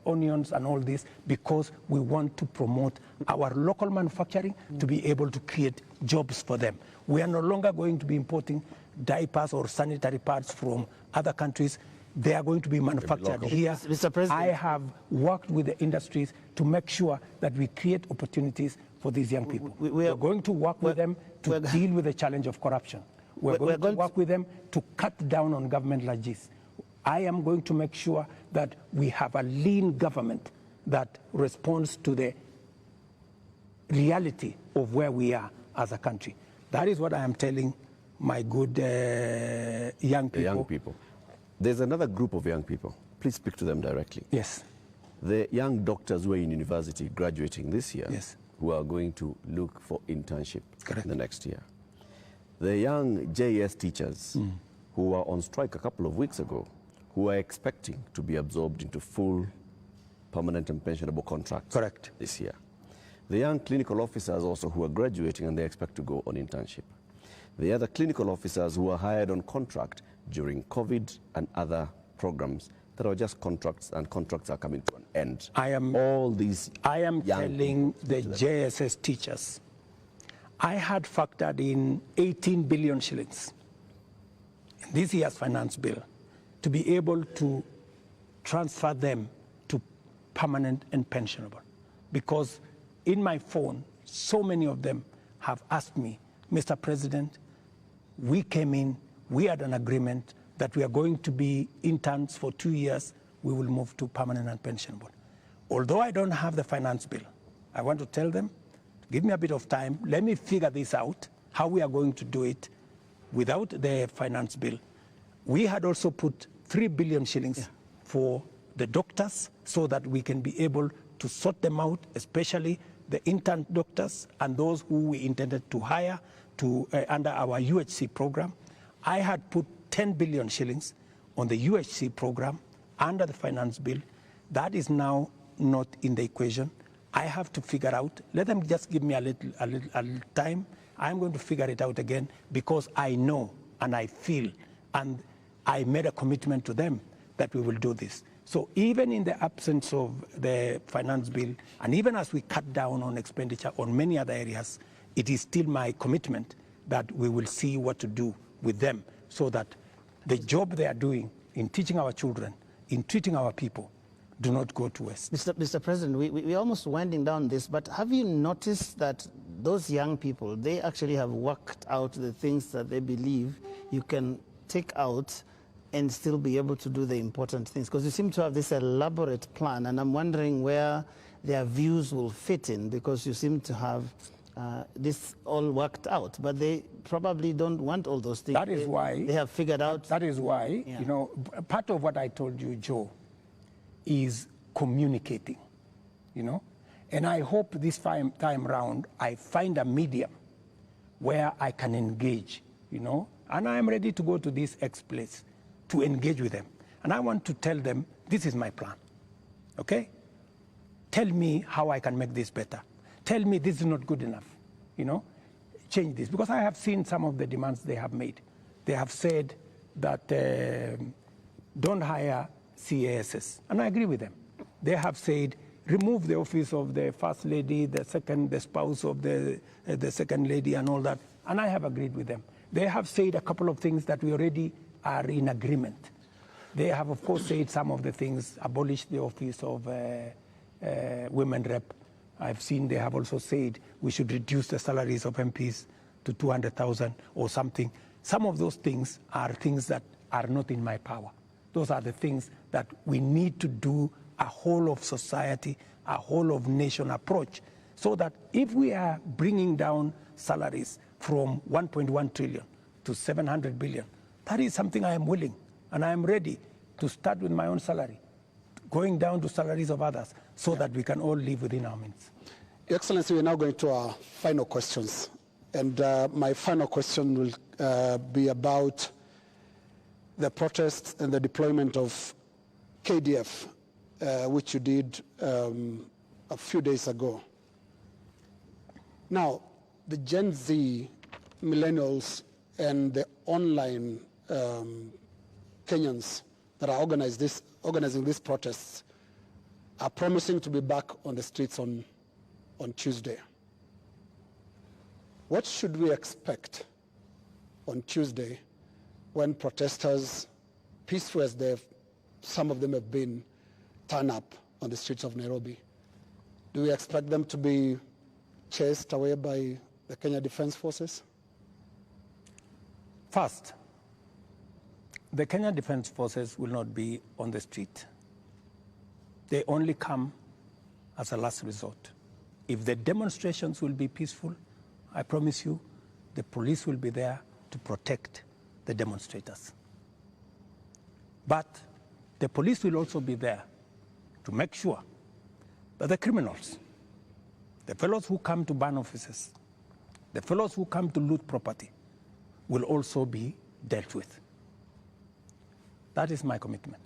onions and all this, because we want to promote our local manufacturing to be able to create jobs for them. We are no longer going to be importing diapers or sanitary pads from other countries. They are going to be manufactured here. Mr. President, I have worked with the industries to make sure that we create opportunities for these young people. We're going to work with them to deal with the challenge of corruption. We're going to work with them to cut down on government like this. I am going to make sure that we have a lean government that responds to the reality of where we are as a country. That is what I am telling my good young people. The young people. There's another group of young people. Please speak to them directly. Yes. The young doctors who are in university graduating this year, yes, who are going to look for internship correct, the next year. The young JS teachers who were on strike a couple of weeks ago, who are expecting to be absorbed into full permanent and pensionable contracts correct, this year. The young clinical officers also who are graduating and they expect to go on internship. The other clinical officers who are hired on contract during COVID and other programs that are just contracts, and contracts are coming to an end. I am telling the JSS teachers, I had factored in 18 billion shillings in this year's finance bill to be able to transfer them to permanent and pensionable. Because in my phone, so many of them have asked me, Mr. President, we came in, we had an agreement that we are going to be interns for 2 years, we will move to permanent and pensionable. Although I don't have the finance bill, I want to tell them, give me a bit of time, let me figure this out, how we are going to do it without the finance bill. We had also put 3 billion shillings for the doctors so that we can be able to sort them out, especially the intern doctors and those who we intended to hire to, under our UHC program. I had put 10 billion shillings on the UHC program under the finance bill. That is now not in the equation. I have to figure out, let them just give me a little time. I'm going to figure it out again because I know and I feel and I made a commitment to them that we will do this. So even in the absence of the finance bill, and even as we cut down on expenditure on many other areas, it is still my commitment that we will see what to do with them so that the job they are doing in teaching our children, in treating our people, do not go to waste. Mr. President, we're almost winding down this, but have you noticed that those young people, they actually have worked out the things that they believe you can take out and still be able to do the important things? Because you seem to have this elaborate plan, and I'm wondering where their views will fit in, because you seem to have this all worked out, but they probably don't want all those things. That is why they have figured out. That is why, you know, part of what I told you, Joe, is communicating, you know, and I hope this time round I find a medium where I can engage, you know, and I am ready to go to this place to engage with them. And I want to tell them, this is my plan, okay? Tell me how I can make this better. Tell me this is not good enough, you know? Change this. Because I have seen some of the demands they have made. They have said that don't hire CASs, and I agree with them. They have said, remove the office of the first lady, the spouse of the second lady and all that, and I have agreed with them. They have said a couple of things that we already are in agreement. They have, of course, said some of the things, abolish the office of women rep. I've seen they have also said we should reduce the salaries of MPs to 200,000 or something. Some of those things are things that are not in my power. Those are the things that we need to do a whole of society, a whole of nation approach, so that if we are bringing down salaries from 1.1 trillion to 700 billion, that is something I am willing and I am ready to start with my own salary, going down to salaries of others, so that we can all live within our means. Your Excellency, we're now going to our final questions. And my final question will be about the protests and the deployment of KDF, which you did a few days ago. Now, the Gen Z, millennials, and the online Kenyans that are organizing these protests are promising to be back on the streets on Tuesday. What should we expect on Tuesday when protesters, peaceful as some of them have been, turn up on the streets of Nairobi? Do we expect them to be chased away by the Kenya Defense Forces? First, the Kenya Defense Forces will not be on the street. They only come as a last resort. If the demonstrations will be peaceful, I promise you, the police will be there to protect the demonstrators. But the police will also be there to make sure that the criminals, the fellows who come to burn offices, the fellows who come to loot property, will also be dealt with. That is my commitment.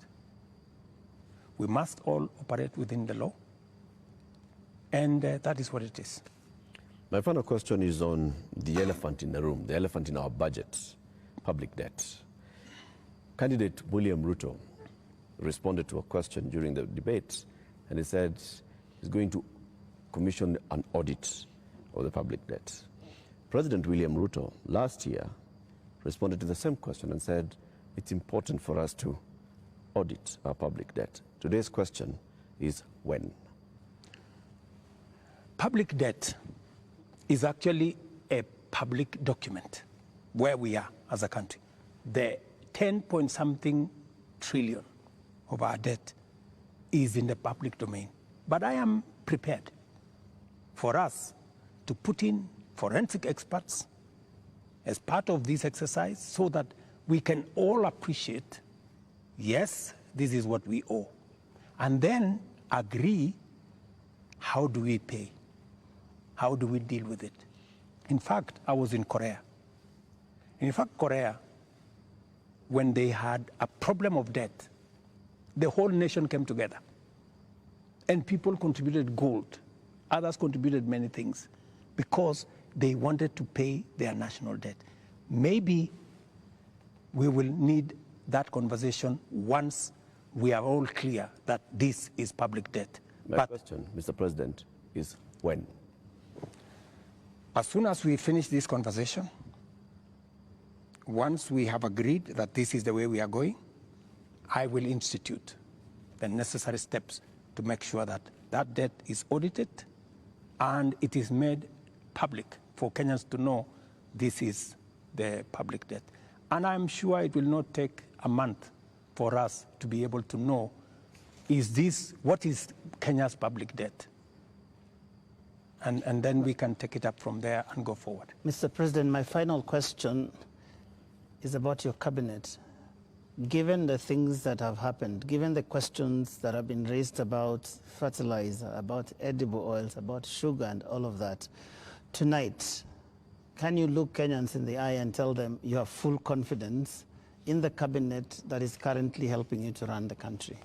We must all operate within the law, and that is what it is. My final question is on the elephant in the room, the elephant in our budget, public debt. Candidate William Ruto responded to a question during the debate, and he said he's going to commission an audit of the public debt. President William Ruto last year responded to the same question and said it's important for us to audit our public debt. Today's question is when? Public debt is actually a public document where we are as a country. The 10-point-something trillion of our debt is in the public domain. But I am prepared for us to put in forensic experts as part of this exercise so that we can all appreciate, yes, this is what we owe, and then agree, how do we pay? How do we deal with it? In fact, I was in Korea. In fact, Korea, when they had a problem of debt, the whole nation came together. And people contributed gold. Others contributed many things because they wanted to pay their national debt. Maybe we will need that conversation once we are all clear that this is public debt. My question, Mr. President, is when? As soon as we finish this conversation, once we have agreed that this is the way we are going, I will institute the necessary steps to make sure that that debt is audited and it is made public for Kenyans to know this is the public debt. And I'm sure it will not take a month for us to be able to know, what is Kenya's public debt? And then we can take it up from there and go forward. Mr. President, my final question is about your cabinet. Given the things that have happened, given the questions that have been raised about fertilizer, about edible oils, about sugar and all of that, tonight, can you look Kenyans in the eye and tell them you have full confidence in the cabinet that is currently helping you to run the country?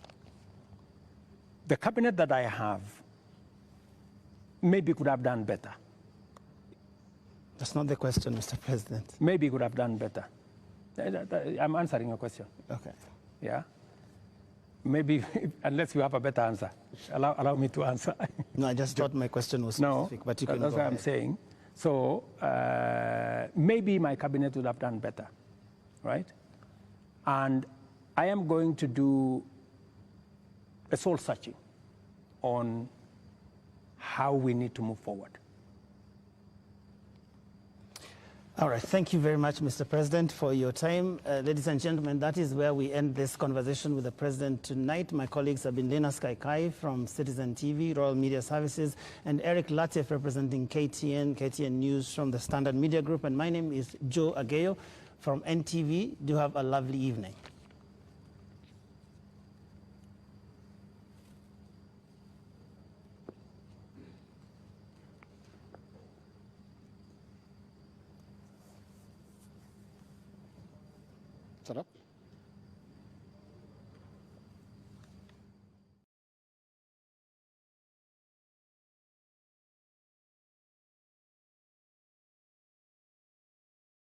The cabinet that I have maybe could have done better. That's not the question, Mr. President. Maybe could have done better. I'm answering your question. Okay. Yeah? Maybe, unless you have a better answer, allow me to answer. No, I just thought my question was specific, but you can that's go what ahead. I'm saying. So maybe my cabinet would have done better, right? And I am going to do a soul searching on how we need to move forward. All right. Thank you very much, Mr. President, for your time. Ladies and gentlemen, that is where we end this conversation with the President tonight. My colleagues have been Lena Skaikai from Citizen TV, Royal Media Services, and Eric Latif representing KTN News from the Standard Media Group. And my name is Joe Ageyo from NTV. Do have a lovely evening. Shut up.